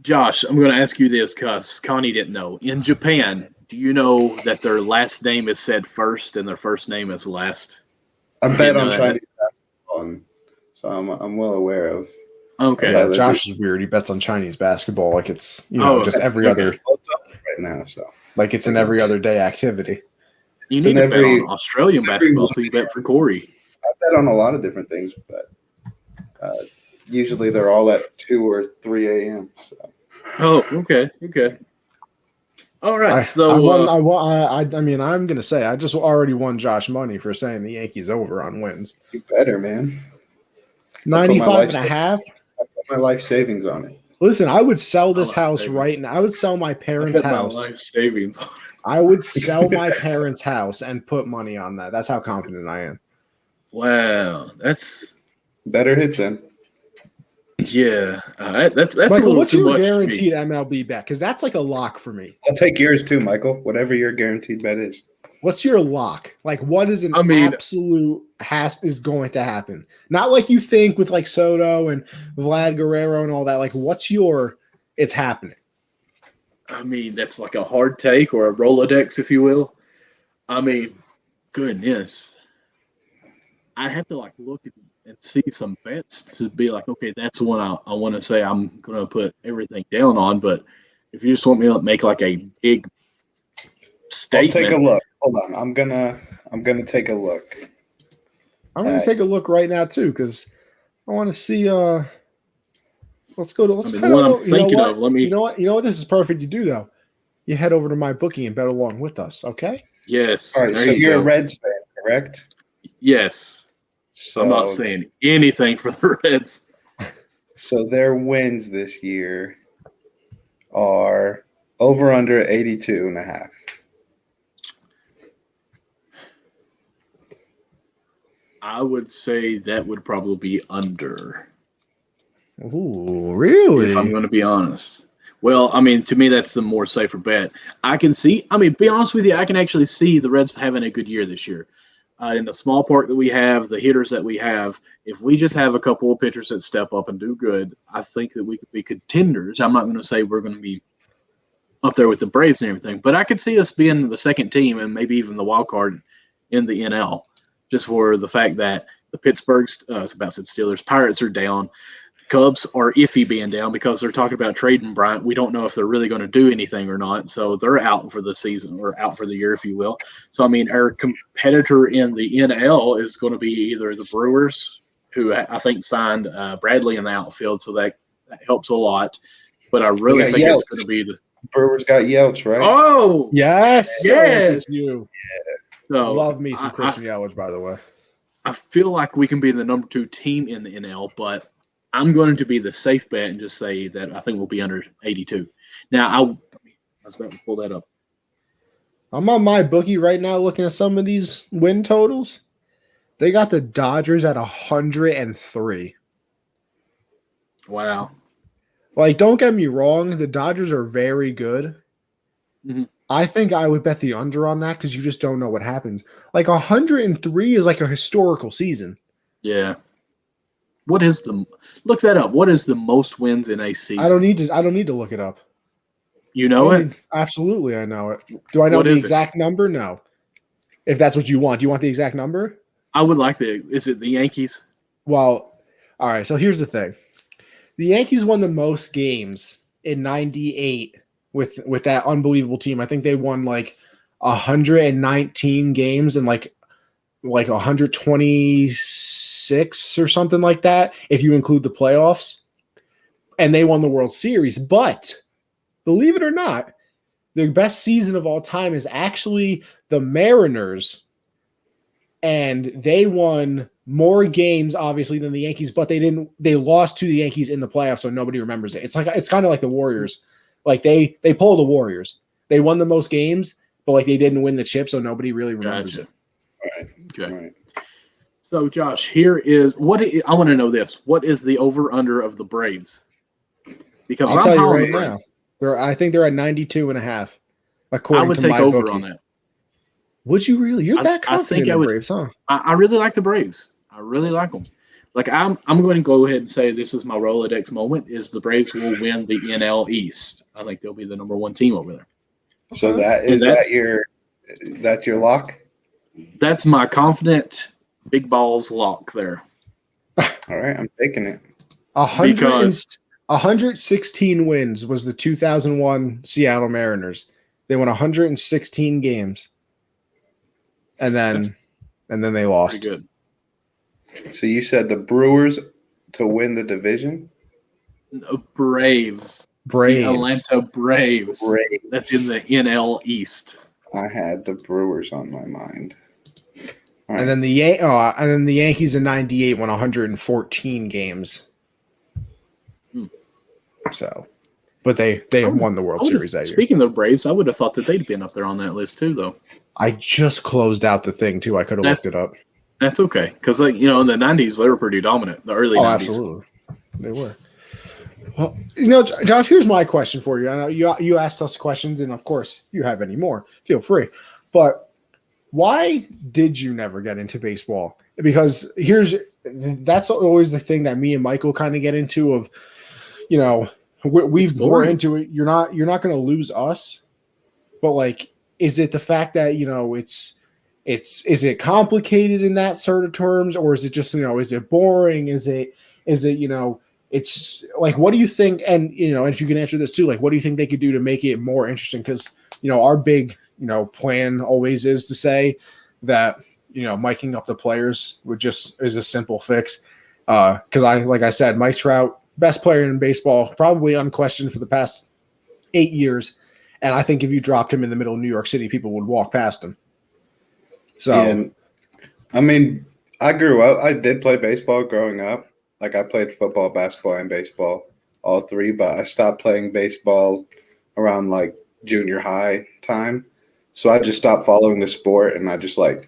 Josh, I'm going to ask you this because Connie didn't know. In Japan, do you know that their last name is said first and their first name is last? I bet on Chinese basketball, so I'm well aware of. Okay. Yeah, Josh is weird. He bets on Chinese basketball like it's just every other right now. So like it's an every other day activity. You need to bet on Australian basketball, so you bet for Corey. I bet on a lot of different things, but usually they're all at 2 or 3 a.m. So. Oh, okay. All right. I mean, I'm gonna say I just already won Josh money for saying the Yankees over on wins. You better, man. 95.5. I put my life savings on it. Listen, I would sell this house right now. I would sell my parents' house. My life savings on it. I would sell my parents' house and put money on that. That's how confident I am. Wow, that's better hit then. Yeah, that's Michael, a little what's too your much guaranteed MLB bet? Because that's like a lock for me. I'll take yours too, Michael. Whatever your guaranteed bet is. What's your lock? Like, what is absolute is going to happen? Not like you think with like Soto and Vlad Guerrero and all that. Like, what's your? It's happening. I mean, that's like a hard take or a Rolodex, if you will. I mean, goodness, I'd have to like look and see some bets to be like, okay, that's the one I want to say I'm going to put everything down on. But if you just want me to make like a big statement, I'll take a look. Hold on, I'm gonna take a look. I'm gonna take a look right now too because I want to see. Let's go to. Let's the one I'm thinking of. Let me. You know what? You know what? This is perfect to do though. You head over to my bookie and bet along with us. Okay. Yes. All right. So you're a Reds fan, correct? Yes. So I'm not saying anything for the Reds. So their wins this year are over under 82.5. I would say that would probably be under, Ooh, really? if I'm going to be honest. Well, I mean, to me, that's the more safer bet. I can see, I mean, be honest with you, I can actually see the Reds having a good year this year. In the small park that we have, the hitters that we have, if we just have a couple of pitchers that step up and do good, I think that we could be contenders. I'm not going to say we're going to be up there with the Braves and everything, but I could see us being the second team and maybe even the wild card in the NL, just for the fact that the Pittsburgh, about said Steelers, Pirates are down. Cubs are iffy being down because they're talking about trading Bryant. We don't know if they're really going to do anything or not. So they're out for the season, or out for the year, if you will. So, I mean, our competitor in the NL is going to be either the Brewers, who I think signed Bradley in the outfield, so that helps a lot. But I really think it's going to be the Brewers got Yelich, right? Oh, yes. Yes. You. So Love me some Christian Yelich, by the way. I feel like we can be the number 2 team in the NL, but I'm going to be the safe bet and just say that I think we'll be under 82. Now, I was about to pull that up. I'm on my bookie right now looking at some of these win totals. They got the Dodgers at 103. Wow. Like, don't get me wrong, the Dodgers are very good. Mm-hmm. I think I would bet the under on that because you just don't know what happens. Like 103 is like a historical season. Yeah. What is the look that up? What is the most wins in a season? I don't need to look it up. You know it? Absolutely, I know it. Do I know the exact number? No. If that's what you want. Do you want the exact number? I would like is it the Yankees? Well, all right, so here's the thing. The Yankees won the most games in 98 with that unbelievable team. I think they won like 119 games and like 126 or something like that, if you include the playoffs. And they won the World Series. But believe it or not, the best season of all time is actually the Mariners. And they won more games, obviously, than the Yankees, but they lost to the Yankees in the playoffs, so nobody remembers it. It's kind of like the Warriors. Like they pulled the Warriors. They won the most games, but like they didn't win the chip, so nobody really remembers it. Right. Okay. Right. So, Josh, here is I want to know this. What is the over-under of the Braves? Because I'll tell you right now. I think they're at 92.5, according to my bookie. I would take over on that. Would you really? You're that confident in the Braves, huh? I really like the Braves. I really like them. Like I'm going to go ahead and say this is my Rolodex moment: is the Braves will win the NL East. I think they'll be the number 1 team over there. So that's your lock? That's my confident big balls lock there. All right, I'm taking it. 116 wins was the 2001 Seattle Mariners. They won 116 games. And then they lost. Pretty good. So you said the Brewers to win the division? No, Braves. The Atlanta Braves. That's in the NL East. I had the Brewers on my mind. Right. And then the Yankees in 98 won 114 games. So, but they won the World Series that year. Speaking of the Braves, I would have thought that they'd been up there on that list too, though. I just closed out the thing too. I could have looked it up. That's okay, because in the '90s they were pretty dominant. The early '90s. Absolutely, they were. Well, Josh, here's my question for you. I know you asked us questions, and of course, you have any more. Feel free. But why did you never get into baseball? Because that's always the thing that me and Michael kind of get into. Of we're into it. You're not going to lose us, but like. Is it the fact that, is it complicated in that sort of terms, or is it just, is it boring? Is it, it's like, what do you think? And, and if you can answer this too, like, what do you think they could do to make it more interesting? Because, our big, plan always is to say that, miking up the players is a simple fix. Because like I said, Mike Trout, best player in baseball, probably unquestioned for the past 8 years. And I think if you dropped him in the middle of New York City, people would walk past him. So, I mean, I grew up. I did play baseball growing up. Like I played football, basketball, and baseball, all 3. But I stopped playing baseball around like junior high time. So I just stopped following the sport, and I just like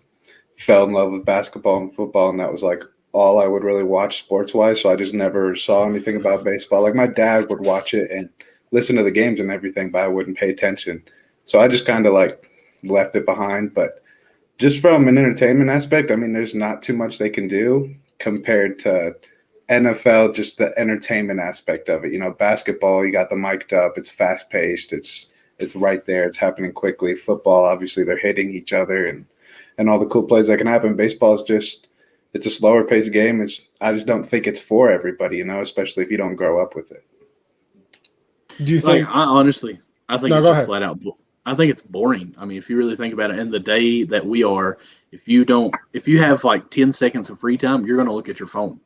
fell in love with basketball and football, and that was like all I would really watch sports wise. So I just never saw anything about baseball. Like my dad would watch it and listen to the games and everything, but I wouldn't pay attention. So I just kind of like left it behind. But just from an entertainment aspect, I mean, there's not too much they can do compared to NFL, just the entertainment aspect of it. You know, basketball, you got the mic'd up, it's fast paced, it's right there, it's happening quickly. Football, obviously, they're hitting each other and all the cool plays that can happen. Baseball is just it's a slower paced game. I just don't think it's for everybody, you know, especially if you don't grow up with it. Do you think? I think it's just flat out. I think it's boring. I mean, if you really think about it, in the day that we are, if you have like 10 seconds of free time, you're going to look at your phone.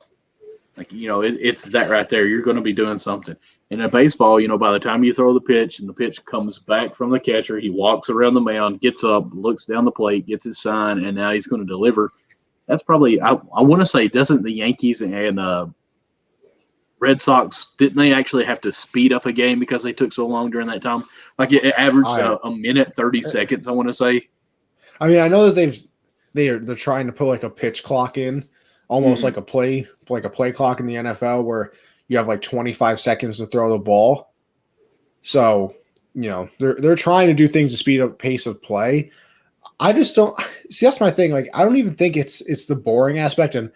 Like, you know, it's that right there. You're going to be doing something. In a baseball, you know, by the time you throw the pitch and the pitch comes back from the catcher, he walks around the mound, gets up, looks down the plate, gets his sign, and now he's going to deliver. That's probably, I want to say, doesn't the Yankees and Red Sox, didn't they actually have to speed up a game because they took so long during that time? Like it averaged a minute, 30 seconds, I want to say. I mean, I know that they're trying to put like a pitch clock in, almost like a play clock in the NFL where you have like 25 seconds to throw the ball. So, you know, they're trying to do things to speed up pace of play. I just don't see, that's my thing. Like, I don't even think it's the boring aspect, and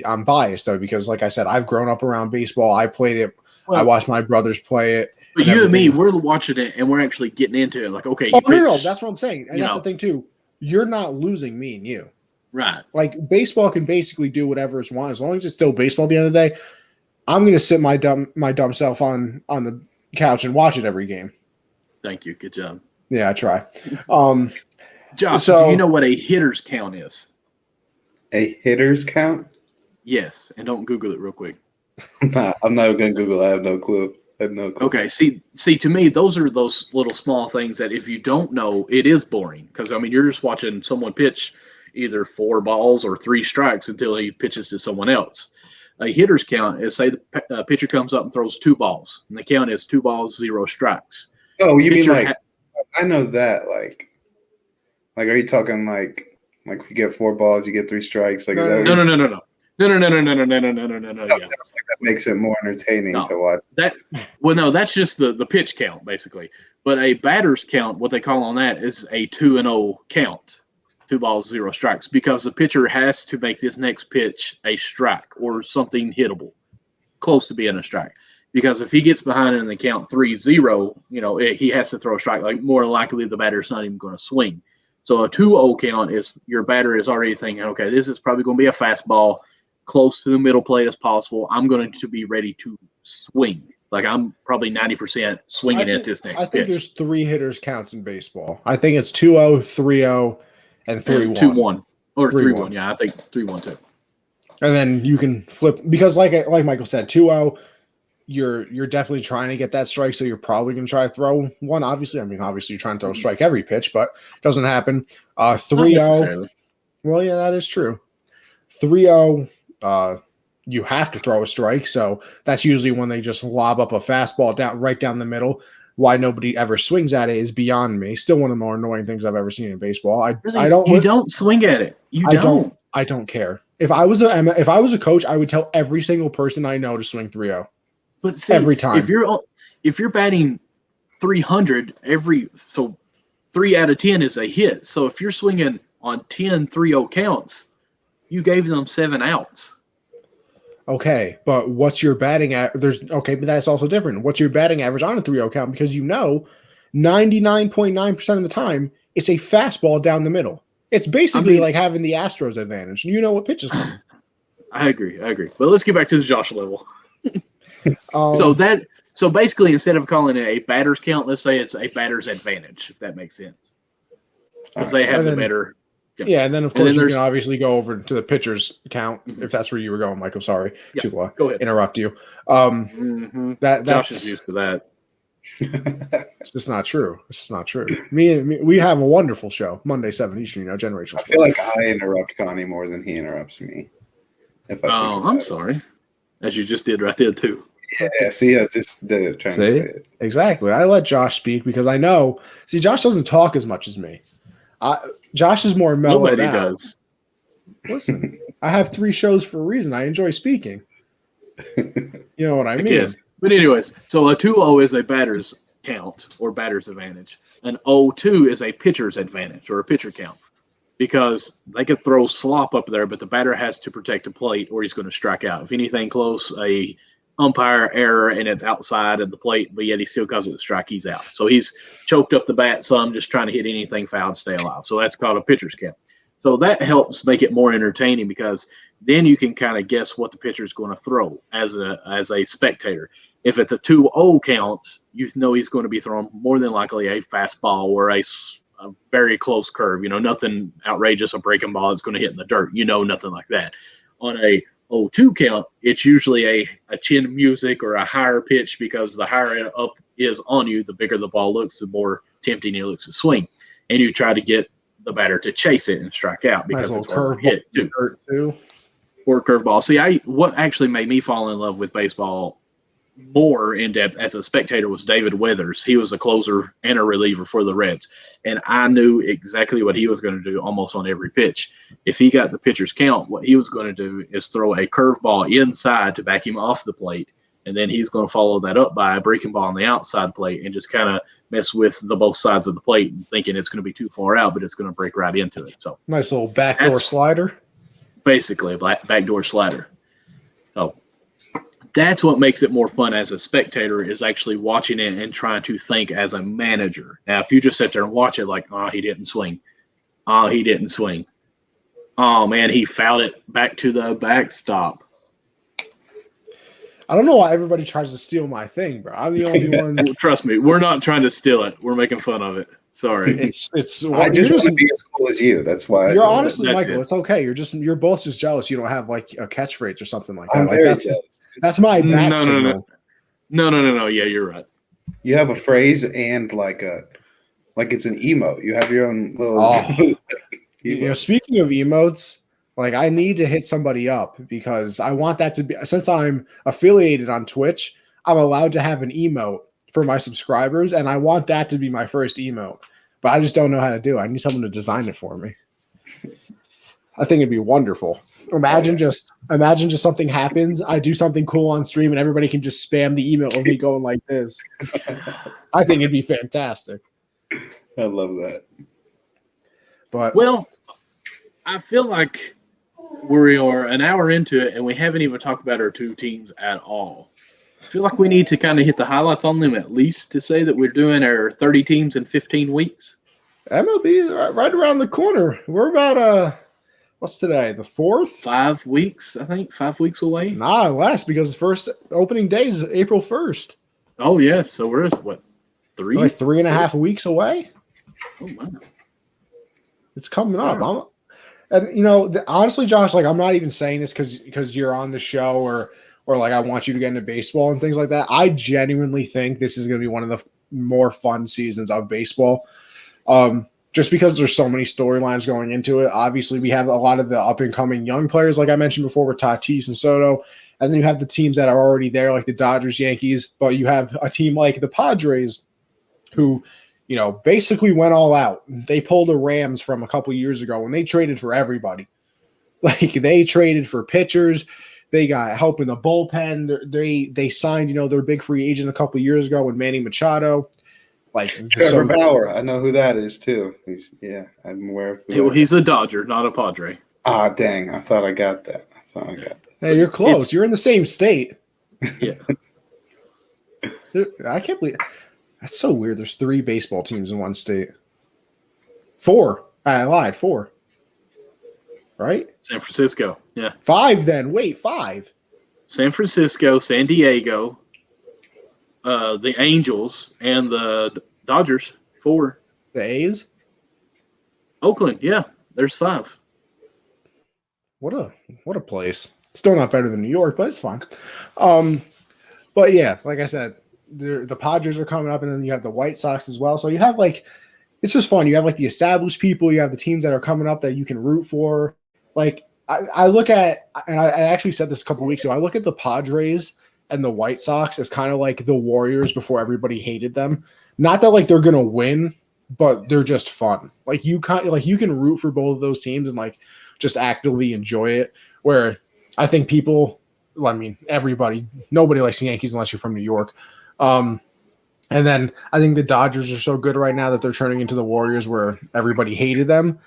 I'm biased though, because like I said, I've grown up around baseball. I played it. I watched my brothers play it. But you and me, we're watching it and we're actually getting into it. Like, okay, no, that's what I'm saying. And that's the thing too. You're not losing me and you. Right. Like baseball can basically do whatever it's want as long as it's still baseball at the end of the day. I'm gonna sit my dumb self on the couch and watch it every game. Thank you. Good job. Yeah, I try. Josh, do you know what a hitter's count is? A hitter's count? Yes, and don't Google it real quick. Nah, I'm not gonna Google. I have no clue. Okay, see, to me, those are those little small things that if you don't know, it is boring. Because, I mean, you're just watching someone pitch either 4 balls or 3 strikes until he pitches to someone else. A hitter's count is, say the pitcher comes up and throws 2 balls, and the count is 2 balls, 0 strikes. Oh, you mean like I know that, like are you talking like if you get 4 balls, you get 3 strikes? Like, No. Yeah. That makes it more entertaining to watch. That's just the pitch count, basically. But a batter's count, what they call on that, is a 2-0 count. 2 balls, 0 strikes, because the pitcher has to make this next pitch a strike or something hittable, close to being a strike. Because if he gets behind in the count 3-0, you know, he has to throw a strike. Like, more likely the batter's not even going to swing. So a 2-0 count is your batter is already thinking, okay, this is probably going to be a fastball close to the middle plate as possible. I'm going to be ready to swing. Like, I'm probably 90% swinging at this next pitch. I think there's 3 hitters counts in baseball. I think it's 2-0, 3-0, and 3-1. 2-1 or 3-1. Yeah, I think 3-1 too. And then you can flip, because like Michael said, 2-0, you're definitely trying to get that strike, so you're probably going to try to throw one. Obviously, you're trying to throw a strike every pitch, but it doesn't happen. 3-0. Well, yeah, that is true. 3-0, you have to throw a strike, so that's usually when they just lob up a fastball right down the middle. Why nobody ever swings at it is beyond me. Still one of the more annoying things I've ever seen in baseball. You don't swing at it. I don't care. If I was a coach, I would tell every single person I know to swing 3-0. But see, every time. If you're batting 300 so 3 out of 10 is a hit. So if you're swinging on 10 3-0 counts, you gave them 7 outs. Okay, but what's your batting average? But that's also different. What's your batting average on a 3-0 count? Because 99.9% of the time, it's a fastball down the middle. It's basically like having the Astros advantage. You know what pitches come. I agree. But let's get back to the Josh level. So basically, instead of calling it a batter's count, let's say it's a batter's advantage, if that makes sense, because they have the better. Yeah, and then of course you can obviously go over to the pitcher's count if that's where you were going, Michael. Sorry to go ahead. Interrupt you. That's Josh is used to that. It's just not true. It's not true. We have a wonderful show Monday 7 Eastern. Generational. I feel like I interrupt Connie more than he interrupts me. I'm sorry. As you just did right there too. Yeah, see, I just did it trying to say it. Exactly. I let Josh speak because I know. See, Josh doesn't talk as much as me. Josh is more mellowed out. Nobody does. Listen, I have 3 shows for a reason. I enjoy speaking. You know what I mean? Yes. But anyways, so a 2-0 is a batter's count or batter's advantage. An 0-2 is a pitcher's advantage or a pitcher count because they could throw slop up there, but the batter has to protect the plate or he's going to strike out. If anything close, a umpire error and it's outside of the plate, but yet he still calls it a strike, he's out. So he's choked up the bat some, just trying to hit anything foul to stay alive. So that's called a pitcher's count. So that helps make it more entertaining because then you can kind of guess what the pitcher is going to throw as a spectator. If it's a 2-0 count, you know he's going to be throwing more than likely a fastball or a very close curve. You know, nothing outrageous, a breaking ball that's going to hit in the dirt. You know, nothing like that. On a 0-2 count, it's usually a chin music or a higher pitch because the higher up is on you, the bigger the ball looks, the more tempting it looks to swing. And you try to get the batter to chase it and strike out because it's hard to hit too. Or curveball. See, what actually made me fall in love with baseball more in depth as a spectator was David Weathers. He was a closer and a reliever for the Reds, and I knew exactly what he was going to do almost on every pitch. If he got the pitcher's count, what he was going to do is throw a curveball inside to back him off the plate, and then he's going to follow that up by a breaking ball on the outside plate and just kind of mess with the both sides of the plate and thinking it's going to be too far out, but it's going to break right into it. So nice little backdoor slider. Basically, a backdoor slider. So that's what makes it more fun as a spectator is actually watching it and trying to think as a manager. Now, if you just sit there and watch it like, oh, he didn't swing. Oh, he didn't swing. Oh, man, he fouled it back to the backstop. I don't know why everybody tries to steal my thing, bro. I'm the only one. Trust me, we're not trying to steal it. We're making fun of it. Sorry. It's. I just want to be as cool as you. That's why. You're honestly, that's Michael. it. It's okay. You're both just jealous. You don't have like a catchphrase or something like that. I'm Like, very jealous. that's my bat signal. No. Yeah, you're right. You have a phrase and like it's an emote. You have your own little. Oh. You know, speaking of emotes, like I need to hit somebody up because I want that to be, since I'm affiliated on Twitch, I'm allowed to have an emote for my subscribers, and I want that to be my first emote. But I just don't know how to do it. I need someone to design it for me. I think it'd be wonderful. Imagine just something happens. I do something cool on stream, and everybody can just spam the email of me going like this. I think it'd be fantastic. I love that. But well, I feel like we are an hour into it, and we haven't even talked about our two teams at all. I feel like we need to kind of hit the highlights on them at least to say that we're doing our 30 teams in 15 weeks. MLB right around the corner. We're about what's today? The 4th? 5 weeks, I think. 5 weeks away. Nah, less because the first opening day is April 1st. Oh yeah, so we're what 3? Like 3.5 weeks away. Oh wow. It's coming up. Wow. And you know, honestly, Josh, like I'm not even saying this because you're on the show or like I want you to get into baseball and things like that. I genuinely think this is going to be one of the more fun seasons of baseball. Just because there's so many storylines going into it. Obviously, we have a lot of the up and coming young players, like I mentioned before, with Tatis and Soto, and then you have the teams that are already there, like the Dodgers, Yankees. But you have a team like the Padres, who, you know, basically went all out. They pulled the Rams from a couple years ago when they traded for everybody. Like they traded for pitchers. They got help in the bullpen. They signed, you know, their big free agent a couple years ago with Manny Machado. Like Trevor Bauer. I know who that is too. I'm aware of Well, he's a Dodger, not a Padre. Ah, dang. I thought I got that. Hey, you're close. You're in the same state. Yeah. I can't believe that's so weird. There's 3 baseball teams in one state. 4. I lied. 4. Right? San Francisco. Yeah. 5 then. Wait, 5. San Francisco, San Diego, the Angels, and the Dodgers. 4. The A's? Oakland, yeah. There's 5. What a place. Still not better than New York, but it's fine. But yeah, like I said, the Padres are coming up, and then you have the White Sox as well. So you have like, it's just fun. You have like the established people. You have the teams that are coming up that you can root for. Like I look at, and I actually said this a couple of weeks ago. I look at the Padres and the White Sox as kind of like the Warriors before everybody hated them. Not that like they're gonna win, but they're just fun. Like you can root for both of those teams and like just actively enjoy it. Where I think people, I mean, everybody, nobody likes the Yankees unless you're from New York. And then I think the Dodgers are so good right now that they're turning into the Warriors where everybody hated them.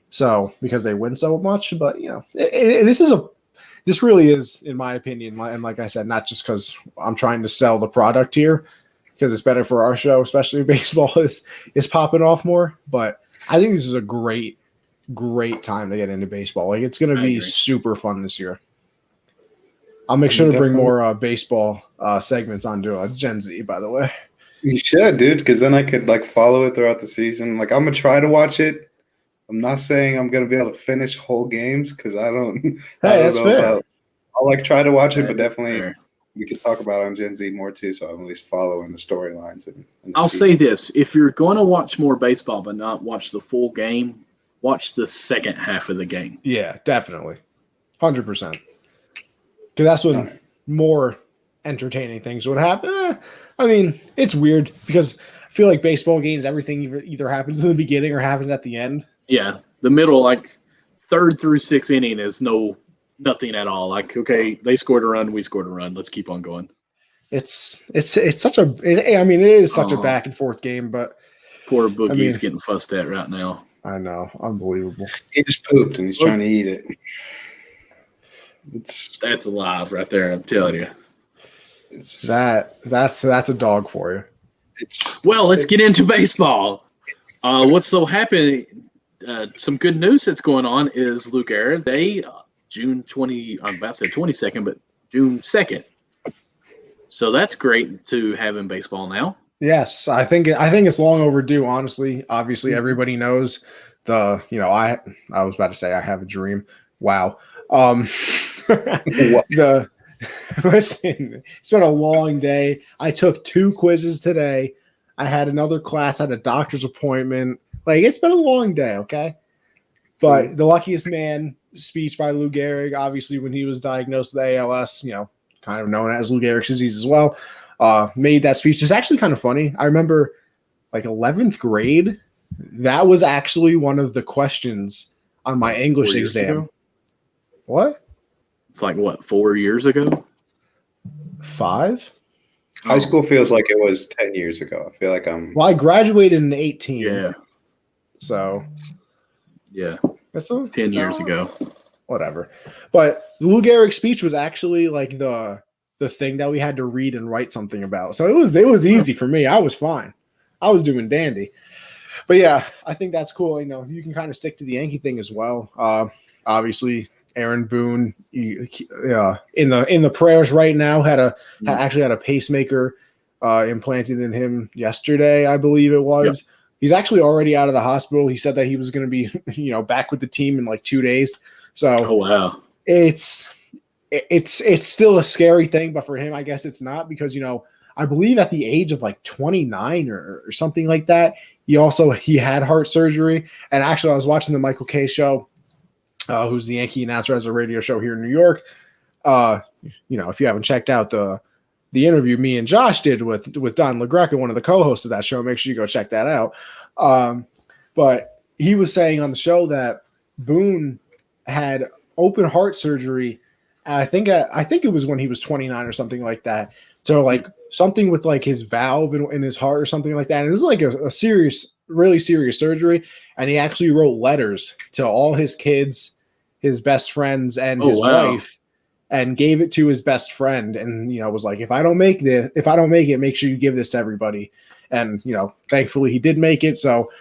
So because they win so much, but this really is, in my opinion, and like I said, not just because I'm trying to sell the product here, because it's better for our show, especially if baseball is popping off more. But I think this is a great time to get into baseball. Like it's going to be super fun this year. I'll make sure to bring more baseball segments onto Gen Z, by the way. You should, dude, because then I could like follow it throughout the season. Like I'm gonna try to watch it. I'm not saying I'm gonna be able to finish whole games because I don't. Hey, that's fair. I'll like try to watch it, but definitely fair. We could talk about it on Gen Z more too. So I'm at least following the storylines. I'll say this: if you're going to watch more baseball but not watch the full game, watch the second half of the game. Yeah, definitely, 100%. Because that's when more entertaining things would happen. I mean, it's weird because I feel like baseball games, everything either happens in the beginning or happens at the end. Yeah, the middle, like 3rd through 6th inning, is nothing at all. Like, okay, they scored a run, we scored a run. Let's keep on going. It's such a. It is such a back and forth game, but poor Boogie's getting fussed at right now. I know, unbelievable. He just pooped and he's trying to eat it. That's alive right there. I'm telling you. That's a dog for you. Well, let's get into baseball. What's so happening? Some good news that's going on is Luke Era. They June 20. I'm about to say 22nd, but June 2nd. So that's great to have in baseball now. Yes, I think it's long overdue. Honestly, obviously everybody knows I was about to say I have a dream. Wow. Listen, it's been a long day. I took 2 quizzes today. I had another class, had a doctor's appointment. Like, it's been a long day, okay? But the luckiest man speech by Lou Gehrig, obviously when he was diagnosed with ALS, kind of known as Lou Gehrig's disease as well, made that speech. It's actually kind of funny. I remember like 11th grade, that was actually one of the questions on my English exam. Ago? What? It's like, what, 4 years ago? 5? High school feels like it was 10 years ago. I feel like Well, I graduated in 18. Yeah. So. Yeah. That's 10 years ago. Whatever. But the Lou Gehrig speech was actually like the thing that we had to read and write something about. So it was easy for me. I was fine. I was doing dandy. But yeah, I think that's cool. You can kind of stick to the Yankee thing as well. Obviously, Aaron Boone, in the prayers right now, had a pacemaker implanted in him yesterday, I believe it was. Yep. He's actually already out of the hospital. He said that he was going to be, back with the team in like 2 days. So, oh wow, it's still a scary thing, but for him, I guess it's not because I believe at the age of like 29 or something like that, he had heart surgery. And actually, I was watching the Michael Kay show. Who's the Yankee announcer, has a radio show here in New York. If you haven't checked out the interview me and Josh did with Don LaGreca, one of the co-hosts of that show, make sure you go check that out. But he was saying on the show that Boone had open heart surgery. I think it was when he was 29 or something like that. So like something with like his valve in his heart or something like that. And it was like a serious, really serious surgery. And he actually wrote letters to all his kids, his best friends, and his wife, and gave it to his best friend. And, was like, if I don't make it, make sure you give this to everybody. And, thankfully he did make it. So,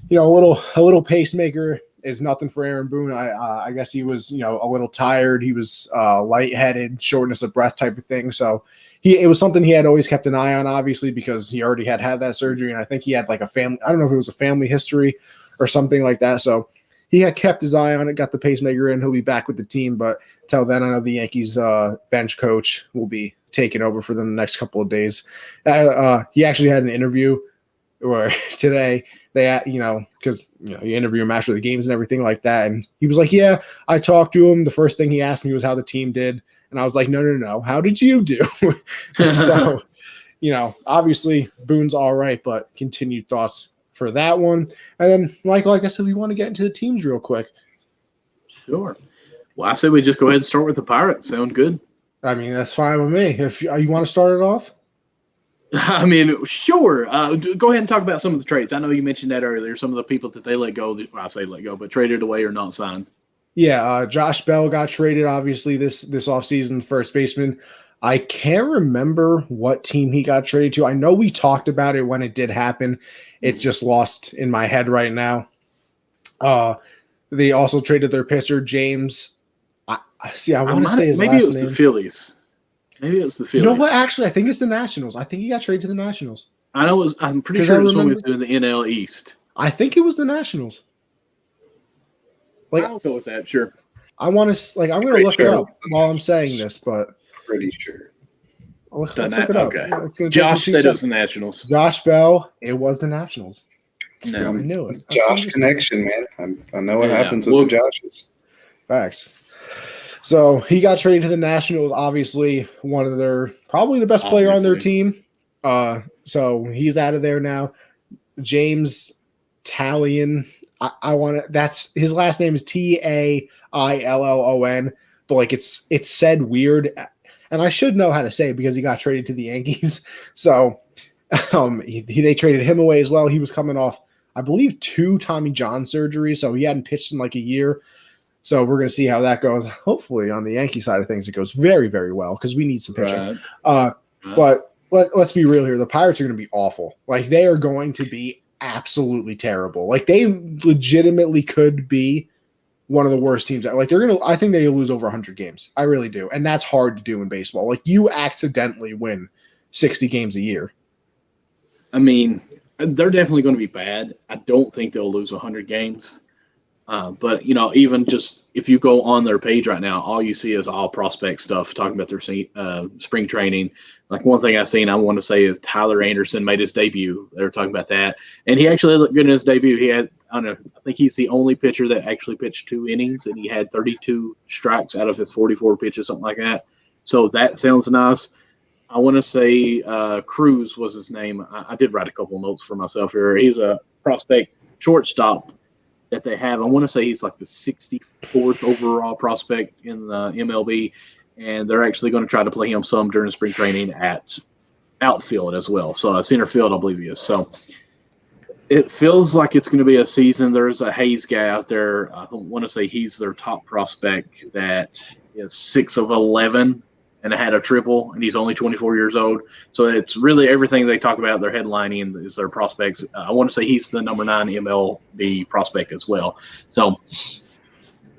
a little pacemaker is nothing for Aaron Boone. I guess he was, a little tired. He was lightheaded, shortness of breath type of thing. So it was something he had always kept an eye on, obviously, because he already had that surgery. And I think he had like a family, I don't know if it was a family history or something like that. So he had kept his eye on it, got the pacemaker in. He'll be back with the team. But till then, I know the Yankees bench coach will be taking over for them the next couple of days. He actually had an interview where today they, because, you interview him after the games and everything like that. And he was like, yeah, I talked to him. The first thing he asked me was how the team did. And I was like, no. How did you do? So, obviously Boone's all right, but continued thoughts for that one. And then, Michael, I guess if we want to get into the teams real quick. Sure. Well, I say we just go ahead and start with the Pirates. Sound good? I mean, that's fine with me. If you want to start it off. I mean, sure. Go ahead and talk about some of the trades. I know you mentioned that earlier. Some of the people that they let go. Well, I say let go, but traded away or not signed. Yeah, Josh Bell got traded, obviously, this offseason, first baseman. I can't remember what team he got traded to. I know we talked about it when it did happen. It's just lost in my head right now. They also traded their pitcher, James. I want to say his maybe last it was name. The Phillies. Maybe it was the Phillies. You know what? Actually, I think it's the Nationals. I think he got traded to the Nationals. I know. I'm pretty sure it was when we was doing the NL East. I think it was the Nationals. I'll go with that. Sure. I want to I'm going to look it up while I'm saying this, but pretty sure. Let's look it up. Okay. Josh said it was the Nationals. Josh Bell. It was the Nationals. No. I knew it. Josh connection, man. I know what happens with the Joshes. Facts. So he got traded to the Nationals. Obviously, one of their probably the best player on their team. So he's out of there now. James Talion. That's his last name is Taillon, but it's said weird, and I should know how to say it because he got traded to the Yankees. So they traded him away as well. He was coming off, I believe, 2 Tommy John surgeries, so he hadn't pitched in like a year. So we're going to see how that goes. Hopefully, on the Yankee side of things, it goes very, very well because we need some pitching. Right. But let's be real here. The Pirates are going to be awful. Like, they are going to be absolutely terrible. Like, they legitimately could be one of the worst teams. Like, I think they lose over 100 games. I really do. And that's hard to do in baseball. Like, you accidentally win 60 games a year. I mean, they're definitely going to be bad. I don't think they'll lose 100 games. But, even just if you go on their page right now, all you see is all prospect stuff talking about their spring training. Like, one thing I've seen, I want to say, is Tyler Anderson made his debut. They were talking about that. And he actually looked good in his debut. He had, I think he's the only pitcher that actually pitched 2 innings, and he had 32 strikes out of his 44 pitches, something like that. So that sounds nice. I want to say Cruz was his name. I did write a couple notes for myself here. He's a prospect shortstop that they have. I want to say he's like the 64th overall prospect in the MLB, and they're actually going to try to play him some during spring training at outfield as well. So center field, I believe he is. So it feels like it's going to be a season. There's a Hayes guy out there. I want to say he's their top prospect that is 6 of 11 and had a triple, and he's only 24 years old. So it's really everything they talk about, their headlining is their prospects. I want to say he's the number 9 MLB prospect as well. So,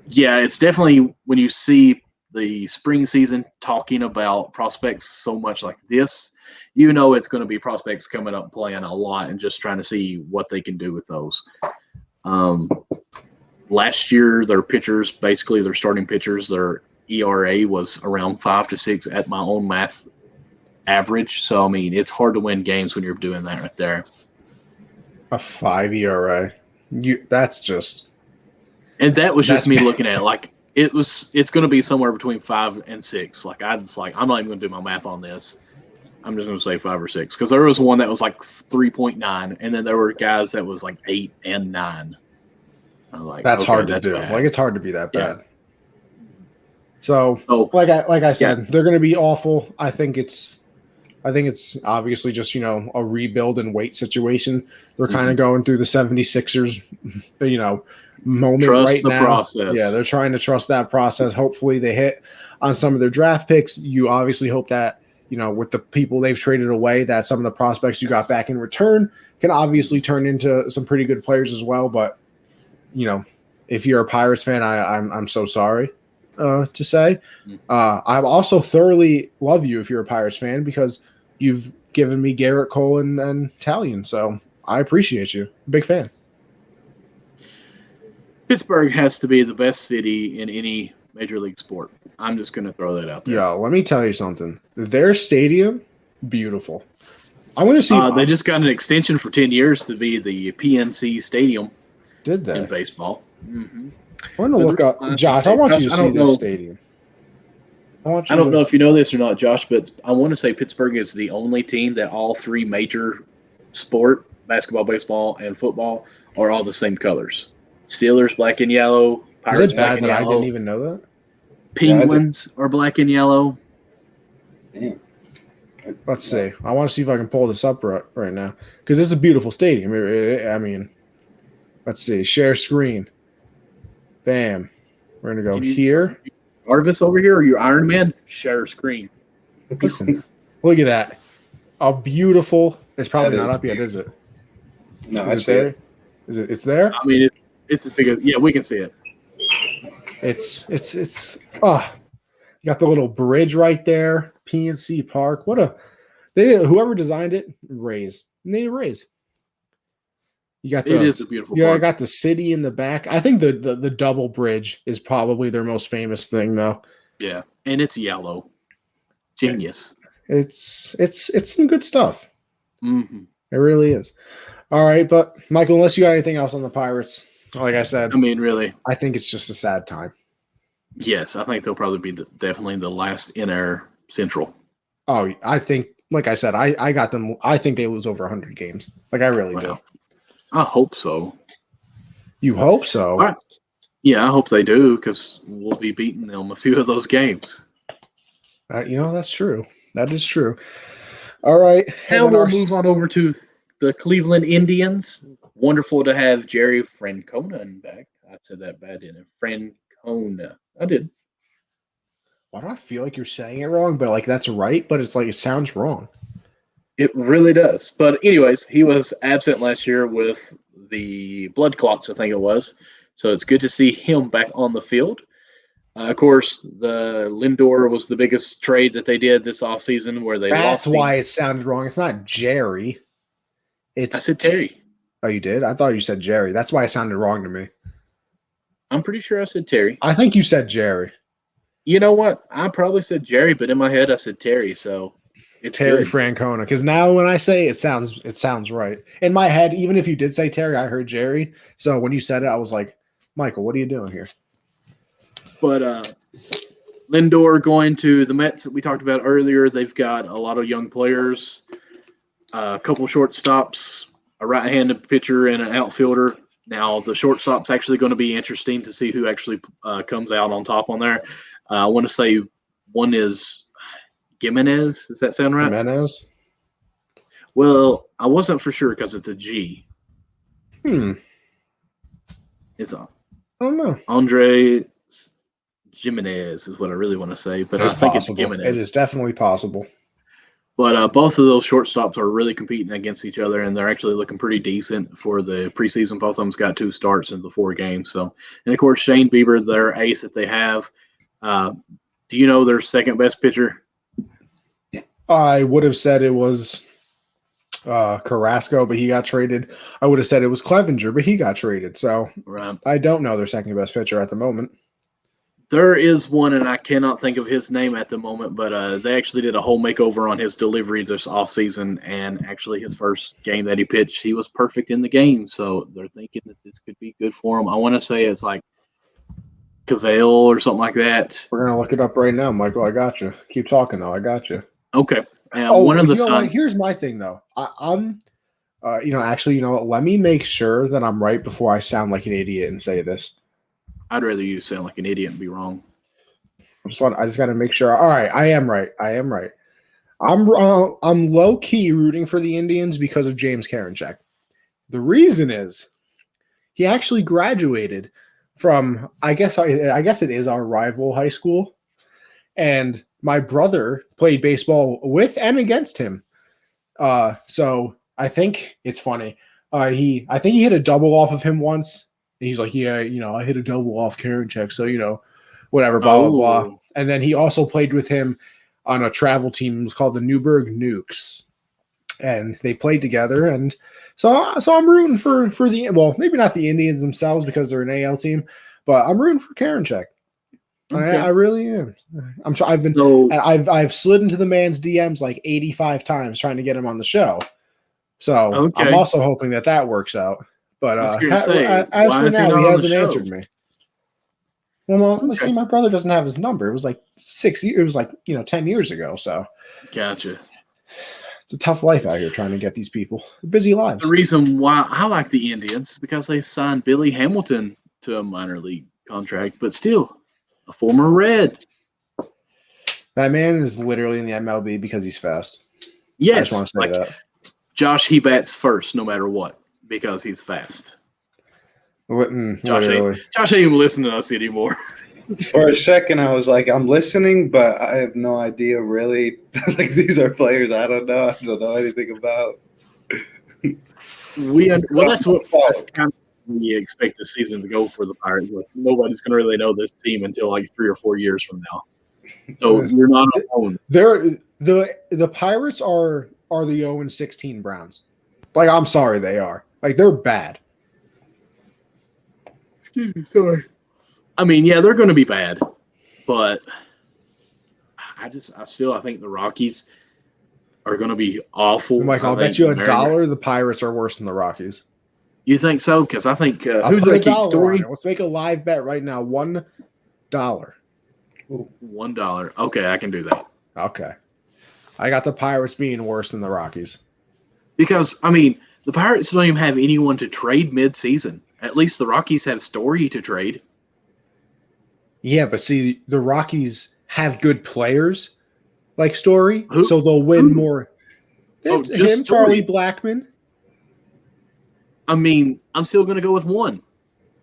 yeah, it's definitely when you see the spring season talking about prospects so much like this, it's going to be prospects coming up playing a lot and just trying to see what they can do with those. Last year, their pitchers, basically their starting pitchers, their ERA was around 5 to 6 at my own math average. So, I mean, it's hard to win games when you're doing that right there. A 5 ERA. That's just. And that was just me looking at it. Like, it's going to be somewhere between 5 and 6. Like, I'm not even going to do my math on this. I'm just going to say 5 or 6. Because there was one that was like 3.9. And then there were guys that was like 8 and 9. Like, that's hard to do. Bad. Like, it's hard to be that bad. Yeah. So, like I said, they're going to be awful. I think it's obviously just, a rebuild and wait situation. They're kind of going through the 76ers, moment trust right the now. Process. Yeah, they're trying to trust that process. Hopefully they hit on some of their draft picks. You obviously hope that, with the people they've traded away, that some of the prospects you got back in return can obviously turn into some pretty good players as well. But, if you're a Pirates fan, I'm so sorry. To say. I also thoroughly love you if you're a Pirates fan because you've given me Garrett Cole and Talion, so I appreciate you. Big fan. Pittsburgh has to be the best city in any major league sport. I'm just going to throw that out there. Yeah, let me tell you something. Their stadium, beautiful. I want to see. They just got an extension for 10 years to be the PNC Stadium. Did they? In baseball. Mm-hmm. I want to look up, Josh. I want you to see this stadium. I don't know if you know this or not, Josh, but I want to say Pittsburgh is the only team that all 3 major sport, basketball, baseball, and football, are all the same colors. Steelers, black and yellow. Pirates Is it black bad and that I yellow. didn't even know that? Penguins are black and yellow. Damn. Let's see. I want to see if I can pull this up right now because this is a beautiful stadium. I mean, let's see. Share screen. Bam. We're gonna go Can you here. Arvis over here or your Iron Man? Share screen. Listen, look at that. A beautiful. It's probably That not is up yet, is it? No, I Is it see there? it. Is it? It's there. I mean, it's as big as we can see it. It's. Oh, you got the little bridge right there. PNC Park. Whoever designed it, raise. Need a raise. You got It is a beautiful I park. got the city in the back. I think the double bridge is probably their most famous thing, though. Yeah, and it's yellow. Genius. It's some good stuff. Mm-hmm. It really is. All right, but Michael, unless you got anything else on the Pirates, like I said, I mean, really, I think it's just a sad time. yes, I think they'll probably be definitely the last in our Central. Oh, I think, like I said, I got them. I think they lose over 100 games. Like I really do. I hope so. You hope so. All right. Yeah, I hope they do because we'll be beating them a few of those games. That's true. That is true. All right. Now we'll move on over to the Cleveland Indians. Wonderful to have Jerry Francona back. I said that bad, didn't I? Francona. I did. Why do I feel like you're saying it wrong? But like that's right, but it's like it sounds wrong. It really does. But anyways, he was absent last year with the blood clots, I think it was. So it's good to see him back on the field. Of course, the Lindor was the biggest trade that they did this offseason where they lost. That's why it sounded wrong. It's not Jerry. I said Terry. Oh, you did? I thought you said Jerry. That's why it sounded wrong to me. I'm pretty sure I said Terry. I think you said Jerry. You know what? I probably said Jerry, but in my head I said Terry. So it's Terry good. Francona. Because now when I say it sounds right. In my head, even if you did say Terry, I heard Jerry. So when you said it, I was like, Michael, what are you doing here? But Lindor going to the Mets that we talked about earlier. They've got a lot of young players, a couple shortstops, a right-handed pitcher, and an outfielder. Now, the shortstop's actually going to be interesting to see who actually comes out on top on there. I want to say one is Gimenez. Does that sound right? Jimenez? Well, I wasn't for sure because it's a G. It's I don't know. Andre Gimenez is what I really want to say, but I think it's Gimenez. It is definitely possible. But both of those shortstops are really competing against each other, and they're actually looking pretty decent for the preseason. Both of them's got 2 starts in the 4 games. So, and of course, Shane Bieber, their ace that they have. Do you know their second best pitcher? I would have said it was Carrasco, but he got traded. I would have said it was Clevenger, but he got traded. So Right. I don't know their second best pitcher at the moment. There is one, and I cannot think of his name at the moment, but they actually did a whole makeover on his delivery this offseason, and actually his first game that he pitched, he was perfect in the game. So they're thinking that this could be good for him. I want to say it's like Cavale or something like that. We're going to look it up right now, Michael. I got you. Keep talking, though. I got you. Okay. One of the here's my thing, though. I'm let me make sure that I'm right before I sound like an idiot and say this. I'd rather you sound like an idiot and be wrong. I just got to make sure. All right, I am right. I'm low key rooting for the Indians because of James Karinchak. The reason is he actually graduated from I guess it is our rival high school, and my brother played baseball with and against him. So I think it's funny. I think he hit a double off of him once. And he's like, yeah, I hit a double off Karinchak, so whatever, blah blah blah. And then he also played with him on a travel team. It was called the Newburgh Nukes, and they played together. And so I'm rooting for maybe not the Indians themselves because they're an AL team, but I'm rooting for Karinchak. Okay. I really am. I'm sure I've slid into the man's DMs like 85 times trying to get him on the show. So I'm also hoping that works out. But as for now, he hasn't answered me. Well, see, my brother doesn't have his number. It was like 6 years. It was like 10 years ago. So, gotcha. It's a tough life out here trying to get these people. They're busy lives. The reason why I like the Indians is because they signed Billy Hamilton to a minor league contract, but still a former Red. That man is literally in the MLB because he's fast. I Yes, just want to say that. Josh, he bats first no matter what because he's fast. Josh Literally. Josh ain't even listening to us anymore. For a second, I was like, I'm listening, but I have no idea really. Like, these are players I don't know. I don't know anything about. That's kind of we expect the season to go for the Pirates. Like, nobody's going to really know this team until like 3 or 4 years from now. So you're not alone. The Pirates are the 0-16 Browns. Like, I'm sorry, they are. Like, they're bad. Sorry. I mean, yeah, they're going to be bad, but I think the Rockies are going to be awful. Mike, I'll bet you $1 the Pirates are worse than the Rockies. You think so? Because I think who's going to keep Story? Let's make a live bet right now. $1. $1. Okay, I can do that. Okay. I got the Pirates being worse than the Rockies. Because, I mean, the Pirates don't even have anyone to trade mid-season. At least the Rockies have Story to trade. Yeah, but see, the Rockies have good players like Story, so they'll win more. Just Charlie Blackmon. I mean, I'm still going to go with one.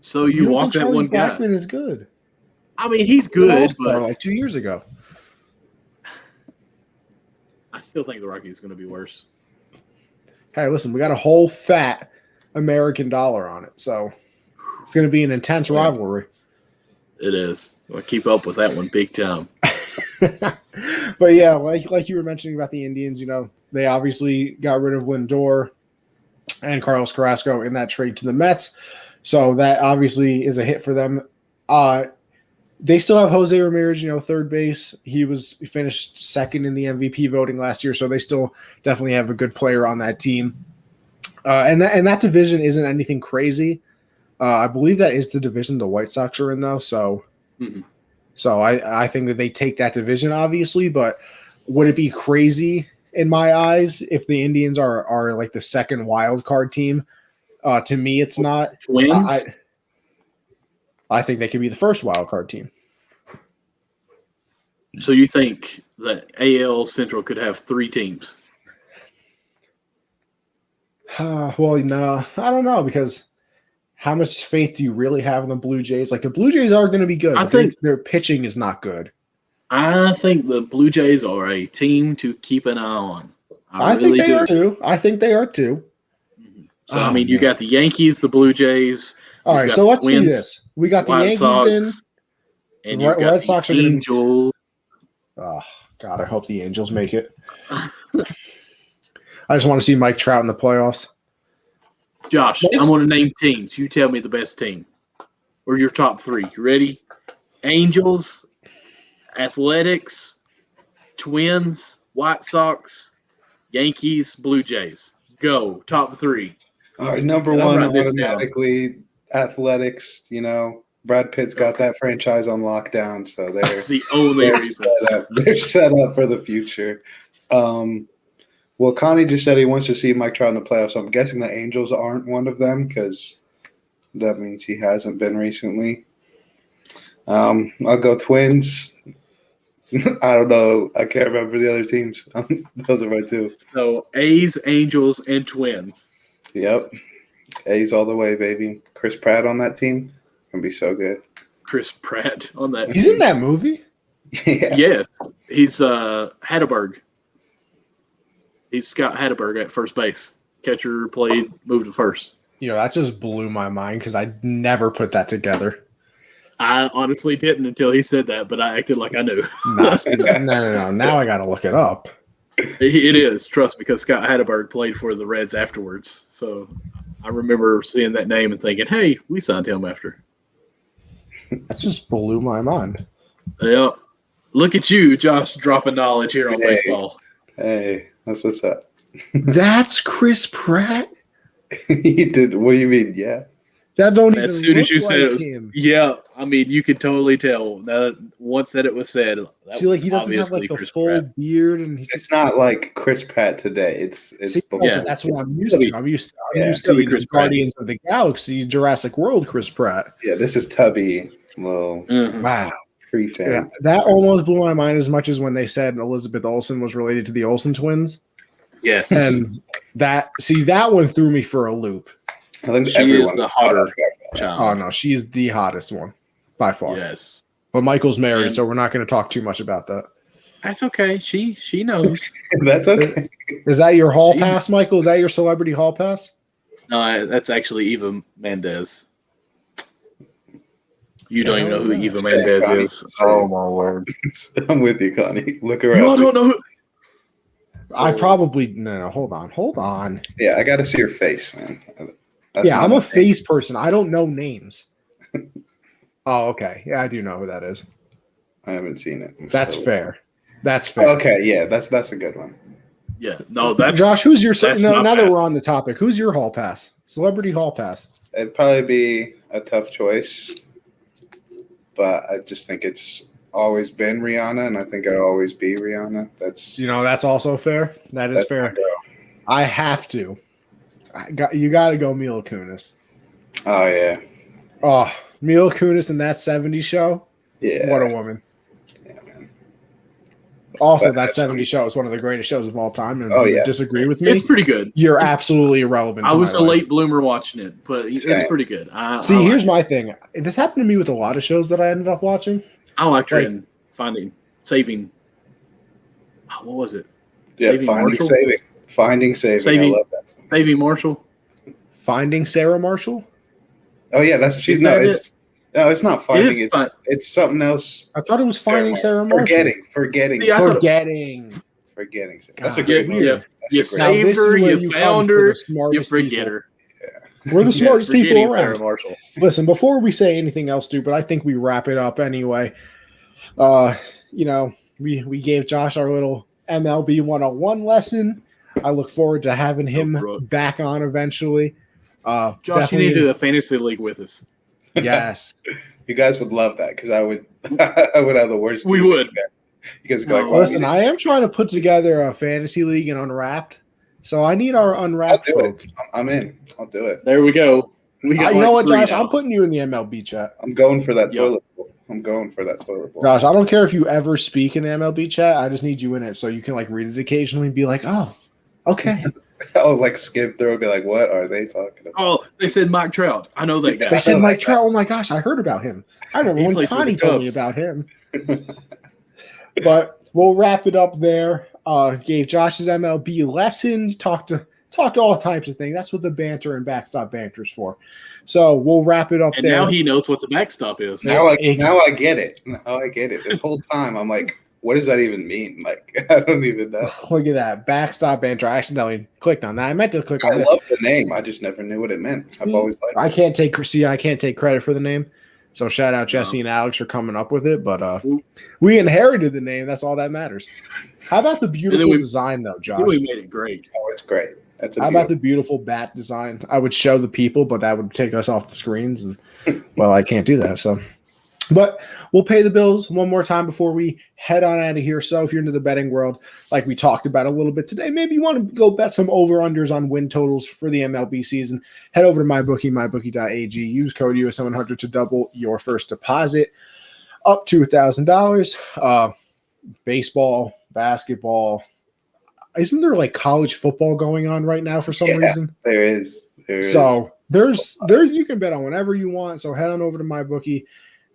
So you walk that one guy. Blackmon is good. I mean, he's good, but like 2 years ago. I still think the Rockies are going to be worse. Hey, listen, we got a whole fat American dollar on it, so it's going to be an intense rivalry. It is. We'll keep up with that one big time. But yeah, like you were mentioning about the Indians, you know, they obviously got rid of Lindor and Carlos Carrasco in that trade to the Mets, so that obviously is a hit for them. They still have Jose Ramirez, you know, third base. He finished second in the MVP voting last year, so they still definitely have a good player on that team. And that division isn't anything crazy. I believe that is the division the White Sox are in, though. So, so I think that they take that division, obviously. But would it be crazy in my eyes if the Indians are like the second wild card team? To me, it's not. Twins? I think they could be the first wild card team. So you think that AL Central could have 3 teams? Well, no, I don't know, because how much faith do you really have in the Blue Jays? Like, the Blue Jays are going to be good. I think their pitching is not good. I think the Blue Jays are a team to keep an eye on. I think they are too. So, I mean, you got the Yankees, the Blue Jays. All right, so let's see this. We got the Yankees Sox, and the Red Sox are Angels. Oh, God, I hope the Angels make it. I just want to see Mike Trout in the playoffs. Josh, I'm going to name teams. You tell me the best team or your top 3. You ready? Angels, Athletics, Twins, White Sox, Yankees, Blue Jays. Go. Top 3. All right, number one, automatically Athletics. You know, Brad Pitt's got that franchise on lockdown, so they're the only reason. They're set up for the future. Well, Connie just said he wants to see Mike Trout in the playoffs. So I'm guessing the Angels aren't one of them because that means he hasn't been recently. I'll go Twins. I don't know. I can't remember the other teams. Those are my 2. So A's, Angels, and Twins. Yep. A's all the way, baby. Chris Pratt on that team. Going to be so good. Chris Pratt on that He's in that movie? Yeah. He's Hatteberg. He's Scott Hatteberg at first base. Catcher moved to first. You know, that just blew my mind because I never put that together. I honestly didn't until he said that, but I acted like I knew. No. Now I got to look it up. It is, trust me, because Scott Hatteberg played for the Reds afterwards. So I remember seeing that name and thinking, hey, we signed him after. That just blew my mind. Yeah. Look at you, Josh, dropping knowledge here on baseball. Hey, that's what's up. That's Chris Pratt? He did. What do you mean? Yeah. That don't even As soon as look you said like it was, him. yeah, I mean, you could totally tell. That once that it was said, that See, like was he doesn't have obviously like the Chris full Pratt. beard, and he's It's not like Chris Pratt today. It's See, before. Yeah. that's what I'm used to. I'm used Yeah. to Chris Pratt. Guardians of the Galaxy, Jurassic World, Chris Pratt. Yeah, this is tubby little Mhm. Wow. pre-fan. Yeah, that almost blew my mind as much as when they said Elizabeth Olsen was related to the Olsen twins. Yes, And that one threw me for a loop. I think she everyone is the hotter child. Oh no, she's the hottest one by far. Yes, But Michael's married, And- so we're not going to talk too much about that. that's okay. She knows. That's okay. Is that your hall She- pass, Michael? Is that your celebrity hall pass? No, that's actually Eva Mendes. You don't even know who Eva Say, Mendes Connie. is. Say. Oh my word! I'm with you, Connie. Look her You all up. don't know who. I probably no. Hold on. Yeah, I got to see her face, man. That's Yeah, not I'm my a thing. face person. I don't know names. Oh, okay. Yeah, I do know who that is. I haven't seen it. That's So- fair. That's fair. Okay, yeah, that's a good one. Yeah, no, that's Josh, who's your that's no? my Now that pass. we're on the topic, who's your hall pass? Celebrity hall pass. It'd probably be a tough choice, but I just think it's always been Rihanna, and I think it'll always be Rihanna. That's That's also fair. That is that's my fair. girl. I have to. You got to go Mila Kunis. Oh yeah, Oh, Mila Kunis in that '70s show. yeah. What a woman. Yeah, man. Also, But that that's- '70s show is one of the greatest shows of all time. And if Oh, you yeah. disagree with me, it's pretty good. you're absolutely irrelevant. I to was my a life. late bloomer watching it, but it's Same. pretty good. I Here's liked my thing. This happened to me with a lot of shows that I ended up watching. I liked her like- in saving. What was it? Yeah, Saving finding Marshall? saving. I Saving- love that. Saving Marshall. Finding Sarah Marshall. Oh yeah, that's she's Is no, that it's no, it's not finding. is fun. It's something else. I thought it was Finding Sarah Marshall. Forgetting. See, I thought- Forgetting. That's a God, great yeah, movie. yeah. That's You a great Now, saved this is her, where you you found come for her, the you smartest forget people. her. We're the smartest people forgetting around. Sarah Marshall. Listen, before we say anything else stupid, I think we wrap it up anyway. We gave Josh our little MLB 101 lesson. I look forward to having him Brooke. back on eventually. Josh, you Definitely- need to do a fantasy league with us. Yes. You guys would love that because I would I would have the worst. We team. would. You guys would go like, No, "Wow, Listen, you I am trying to put together a fantasy league and Unwrapped. So I need our I'll Unwrapped do it. folk. I'm in. I'll do it. There we go. We got You know what, three Josh? now. I'm putting you in the MLB chat. I'm going for that Yeah. toilet bowl. I'm going for that toilet bowl. Josh, I don't care if you ever speak in the MLB chat. I just need you in it so you can read it occasionally and be like, oh, okay. I'll skip through and be like, what are they talking about? Oh, they said Mike Trout. I know that guy. They said I Mike like Trout. Oh my gosh, I heard about him. I remember He when plays for Connie the told me Cubs. about him. But we'll wrap it up there. Gave Josh's MLB lesson. Talked all types of things. That's what the banter and backstop banter's for. So we'll wrap it up And there. now he knows what the backstop is. Now I Ex- get it. Now I get it. This whole time I'm like, what does that even mean? I don't even know. Look at that backstop banter. I accidentally clicked on that. I meant to click on I this. love the name. I just never knew what it meant. I've always liked I it. can't take credit for the name. So shout out Jesse and Alex for coming up with it. But we inherited the name. That's all that matters. How about the beautiful we- design though, Josh? We made it great. Oh, it's great. That's a How about the beautiful bat design? I would show the people, but that would take us off the screens, and well, I can't do that. So, but we'll pay the bills one more time before we head on out of here. So, if you're into the betting world, like we talked about a little bit today, maybe you want to go bet some over/unders on win totals for the MLB season. Head over to mybookie.ag. Use code US700 to double your first deposit up to $1,000. Baseball, basketball. Isn't there college football going on right now for some reason? There is. So there's you can bet on whenever you want. So head on over to MyBookie,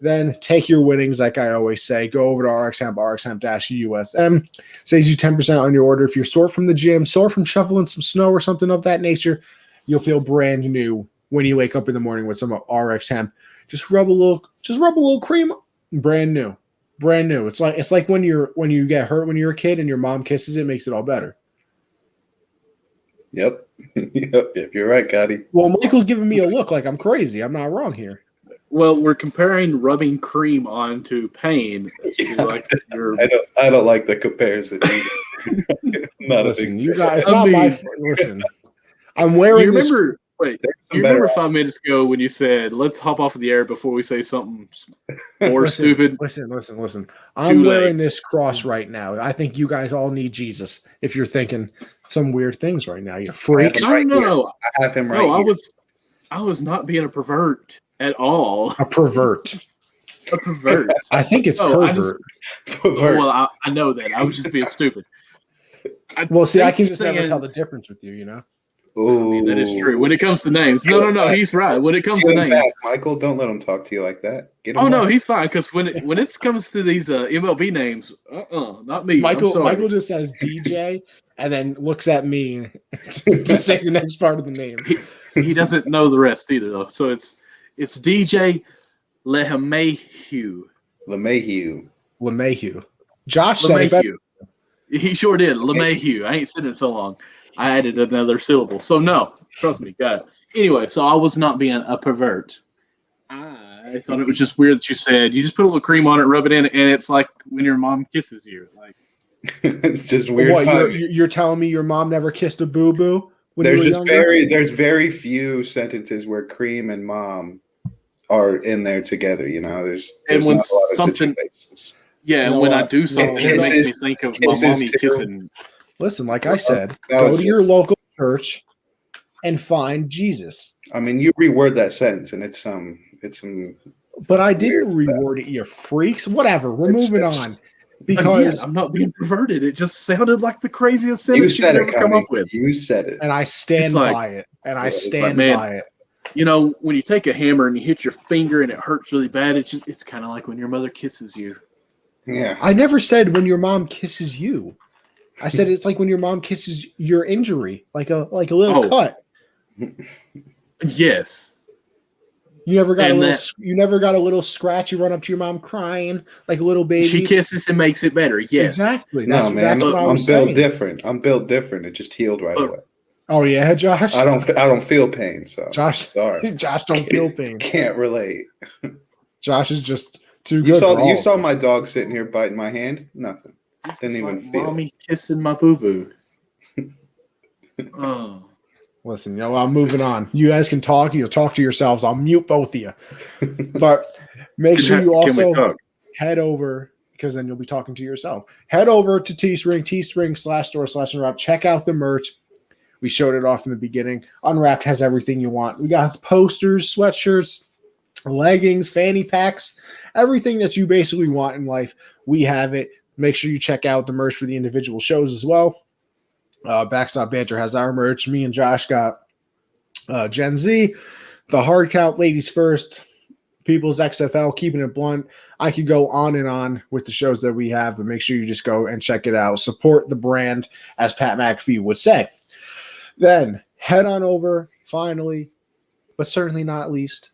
then take your winnings, like I always say. Go over to RxHemp-USM. Saves you 10% on your order. If you're sore from the gym, sore from shoveling some snow or something of that nature, you'll feel brand new when you wake up in the morning with some RX Hemp. Just rub a little cream, brand new. Brand new. It's like when you get hurt when you're a kid and your mom kisses it, makes it all better. Yep. Yep. You're right, Cody. Well, Michael's giving me a look like I'm crazy. I'm not wrong here. Well, we're comparing rubbing cream onto pain. I don't like the comparison either. Not Listen, a big you fan. guys. It's I not mean- my. Listen, I'm wearing You this. remember Wait, There's some you better remember 5 minutes ago when you said, let's hop off of the air before we say something more stupid? Listen. I'm Too wearing late. this cross right now. I think you guys all need Jesus if you're thinking some weird things right now. You freaks. No. I have him right No, here. I was not being a pervert at all. A pervert. A pervert. I think it's pervert. Well, I know that. I was just being stupid. I can just never tell the difference with you, you know? Ooh. I mean, that is true. When it comes to names. No, he's right. When it comes to names. Back, Michael, don't let him talk to you like that. Get him No, he's fine. Because when it comes to these MLB names, not me. Michael just says DJ and then looks at me to say the next part of the name. He doesn't know the rest either, though. So it's DJ LeMahieu. LeMahieu. Josh said it better. He sure did. LeMahieu. I ain't said it in so long. I added another syllable. So no, trust me, got it. Anyway, so I was not being a pervert. I thought it was just weird that you said you just put a little cream on it, rub it in, and it's like when your mom kisses you. Like it's just weird. What, you're telling me your mom never kissed a boo boo? There's very few sentences where cream and mom are in there together. You know, there's not a lot of situations. Yeah, and when I do something, it makes me think of my mommy kissing. Listen, like I said, go to your local church and find Jesus. I mean, you reword that sentence, and it's some. But I didn't reword it, you freaks. Whatever, we're moving on. Because I'm not being perverted. It just sounded like the craziest sentence you've ever come up with. You said it, and I stand by it. And I stand by it. You know, when you take a hammer and you hit your finger and it hurts really bad, it's kind of like when your mother kisses you. Yeah. I never said when your mom kisses you. I said it's like when your mom kisses your injury, like a little cut. Yes. You never got a little scratch. You run up to your mom crying like a little baby. She kisses and makes it better. Yes. Exactly. That's what I'm built different. I'm built different. It just healed right away. Oh yeah, Josh. I don't feel pain. So Josh, sorry. Josh don't feel pain. Can't relate. Josh is just too good. You saw my dog sitting here biting my hand. Nothing. Didn't even feel. Mommy kissing my boo boo. Oh. Listen, I'm moving on. You guys can talk. You'll talk to yourselves. I'll mute both of you. But make sure you also head over, because then you'll be talking to yourself. Head over to Teespring, Teespring/store/Unwrapped. Check out the merch. We showed it off in the beginning. Unwrapped has everything you want. We got posters, sweatshirts, leggings, fanny packs, everything that you basically want in life. We have it. Make sure you check out the merch for the individual shows as well. Backstop Banter has our merch. Me and Josh got Gen Z, the hard count, ladies first, People's XFL, keeping it blunt. I could go on and on with the shows that we have, but make sure you just go and check it out. Support the brand, as Pat McAfee would say. Then head on over, finally, but certainly not least,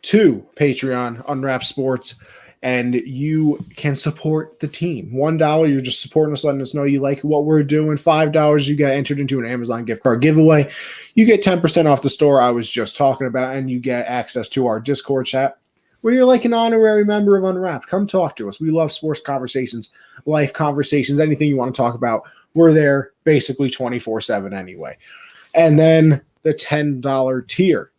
to Patreon, Unwrapped Sports, and you can support the team. $1, you're just supporting us, letting us know you like what we're doing. $5, you get entered into an Amazon gift card giveaway. You get 10% off the store I was just talking about, and you get access to our Discord chat, where you're like an honorary member of Unwrapped. Come talk to us. We love sports conversations, life conversations, anything you want to talk about. We're there basically 24/7 anyway. And then the $10 tier.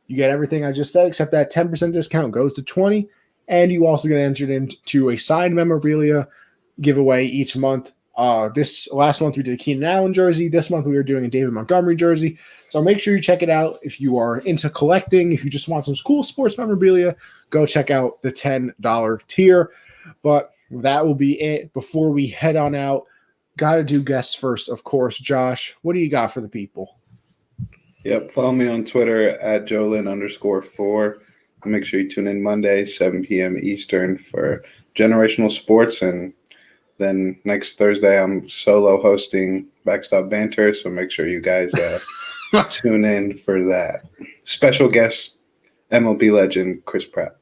You get everything I just said, except that 10% discount goes to $20. And you also get entered into a signed memorabilia giveaway each month. This last month we did a Keenan Allen jersey. This month we are doing a David Montgomery jersey. So make sure you check it out. If you are into collecting, if you just want some cool sports memorabilia, go check out the $10 tier. But that will be it. Before we head on out, got to do guests first, of course. Josh, what do you got for the people? Yep. Follow me on Twitter at Jolin_4. Make sure you tune in Monday, 7 p.m. Eastern for Generational Sports. And then next Thursday, I'm solo hosting Backstop Banter. So make sure you guys tune in for that. Special guest, MLB legend, Chris Pratt.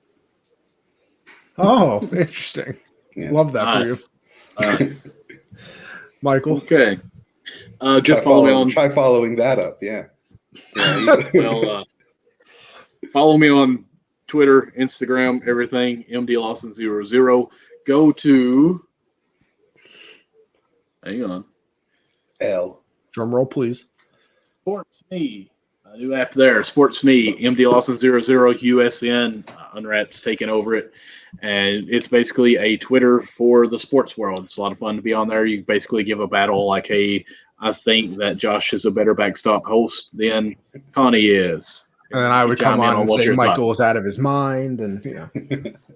Oh, interesting. Yeah. Love that for you. Nice. Michael? Okay. Just follow me on. Try following that up, yeah. Well, follow me on Twitter, Instagram, everything, MDLawson00. Go to, hang on. L. Drum roll, please. Sports Me. A new app there, Sports Me, MD Lawson 00 USN, Unwrap's taking over it. And it's basically a Twitter for the sports world. It's a lot of fun to be on there. You basically give a battle like, hey, I think that Josh is a better backstop host than Connie is. And then I would come on and say Michael is out of his mind.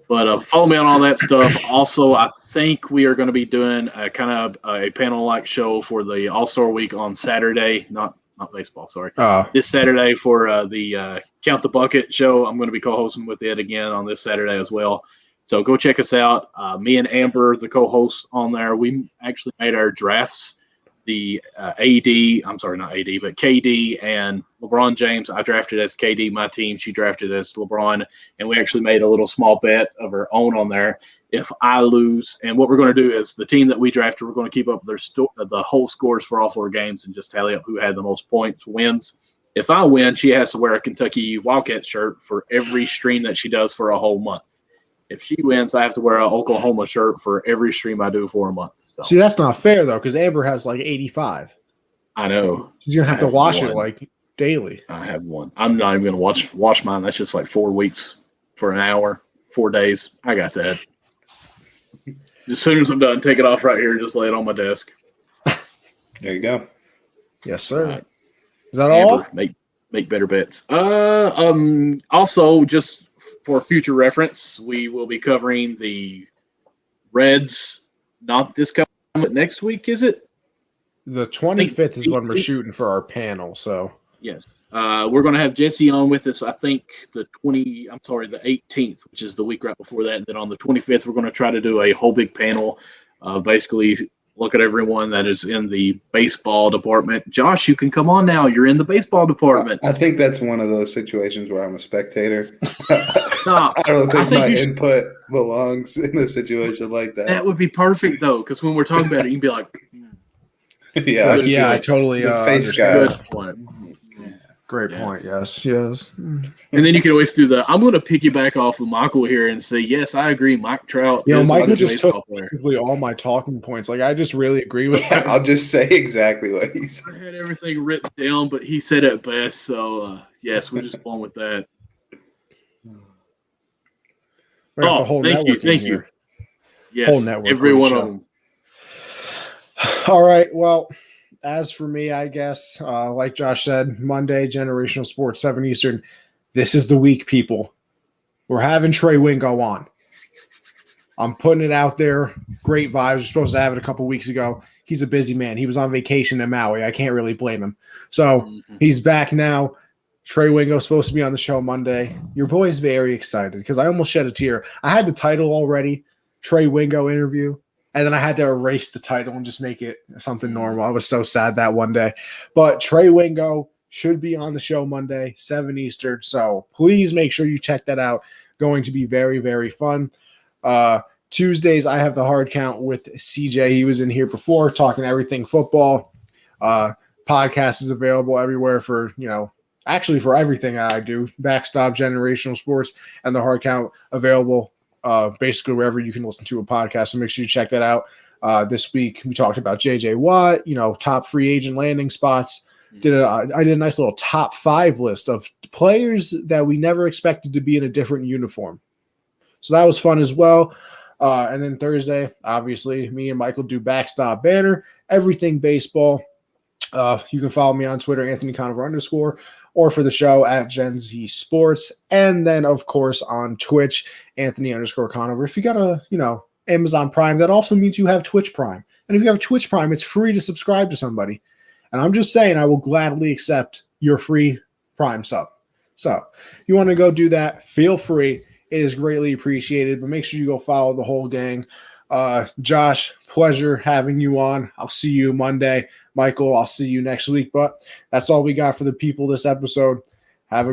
But follow me on all that stuff. Also, I think we are going to be doing a kind of a panel-like show for the All-Star Week on Saturday. Not baseball, sorry. This Saturday for the Count the Bucket show. I'm going to be co-hosting with it again on this Saturday as well. So go check us out. Me and Amber, the co-hosts on there, we actually made our drafts. The KD and LeBron James. I drafted as KD, my team. She drafted as LeBron. And we actually made a little small bet of our own on there. If I lose, and what we're going to do is the team that we drafted, we're going to keep up the whole scores for all 4 games and just tally up who had the most points wins. If I win, she has to wear a Kentucky Wildcat shirt for every stream that she does for a whole month. If she wins, I have to wear an Oklahoma shirt for every stream I do for a month. So. See, that's not fair, though, because Amber has like 85. I know. She's going to have to wash it like daily. I have one. I'm not even going to wash mine. That's just like 4 weeks for an hour, 4 days. I got that. As soon as I'm done, take it off right here and just lay it on my desk. There you go. Yes, sir. Right. Is that all? Make better bets. Also, just for future reference, we will be covering the Reds. Not this coming, but next week, is it? The 25th is when we're shooting for our panel. So yes, we're going to have Jesse on with us. I think the 18th, which is the week right before that. And then on the 25th, we're going to try to do a whole big panel. Basically, look at everyone that is in the baseball department. Josh, you can come on now. You're in the baseball department. I think that's one of those situations where I'm a spectator. No, I don't think my input belongs in a situation like that. That would be perfect, though, because when we're talking about it, you can be like, yeah, I totally face guy. Good point. Great point. Yes. And then you can always do I'm going to piggyback off of Michael here and say, yes, I agree. Mike Trout. Michael just took basically all my talking points. Like, I just really agree with that. I'll just say exactly what he said. I had everything written down, but he said it best. So, yes, we're just going with that. Thank you. Yes, whole network every one of them. All right. Well, as for me, I guess, like Josh said, Monday, Generational Sports, 7 Eastern. This is the week, people. We're having Trey Wingo on. I'm putting it out there. Great vibes. We're supposed to have it a couple weeks ago. He's a busy man. He was on vacation in Maui. I can't really blame him. So he's back now. Trey Wingo supposed to be on the show Monday. Your boy's very excited because I almost shed a tear. I had the title already, Trey Wingo interview. And then I had to erase the title and just make it something normal. I was so sad that one day. But Trey Wingo should be on the show Monday, 7 Eastern. So please make sure you check that out. Going to be very, very fun. Tuesdays, I have the hard count with CJ. He was in here before talking everything football. Podcast is available everywhere for, actually for everything I do. Backstop, Generational Sports, and the hard count available basically wherever you can listen to a podcast. So make sure you check that out. This week we talked about JJ Watt, top free agent landing spots. I did a nice little top 5 list of players that we never expected to be in a different uniform. So that was fun as well. And then Thursday, obviously, me and Michael do Backstop Banter, everything baseball. You can follow me on Twitter, Anthony Conover _, or for the show at Gen Z Sports. And then, of course, on Twitch, Anthony _Conover. If you got Amazon Prime, that also means you have Twitch Prime. And if you have Twitch Prime, it's free to subscribe to somebody. And I'm just saying, I will gladly accept your free Prime sub. So if you want to go do that, feel free. It is greatly appreciated. But make sure you go follow the whole gang. Josh, pleasure having you on. I'll see you Monday. Michael, I'll see you next week. But that's all we got for the people this episode.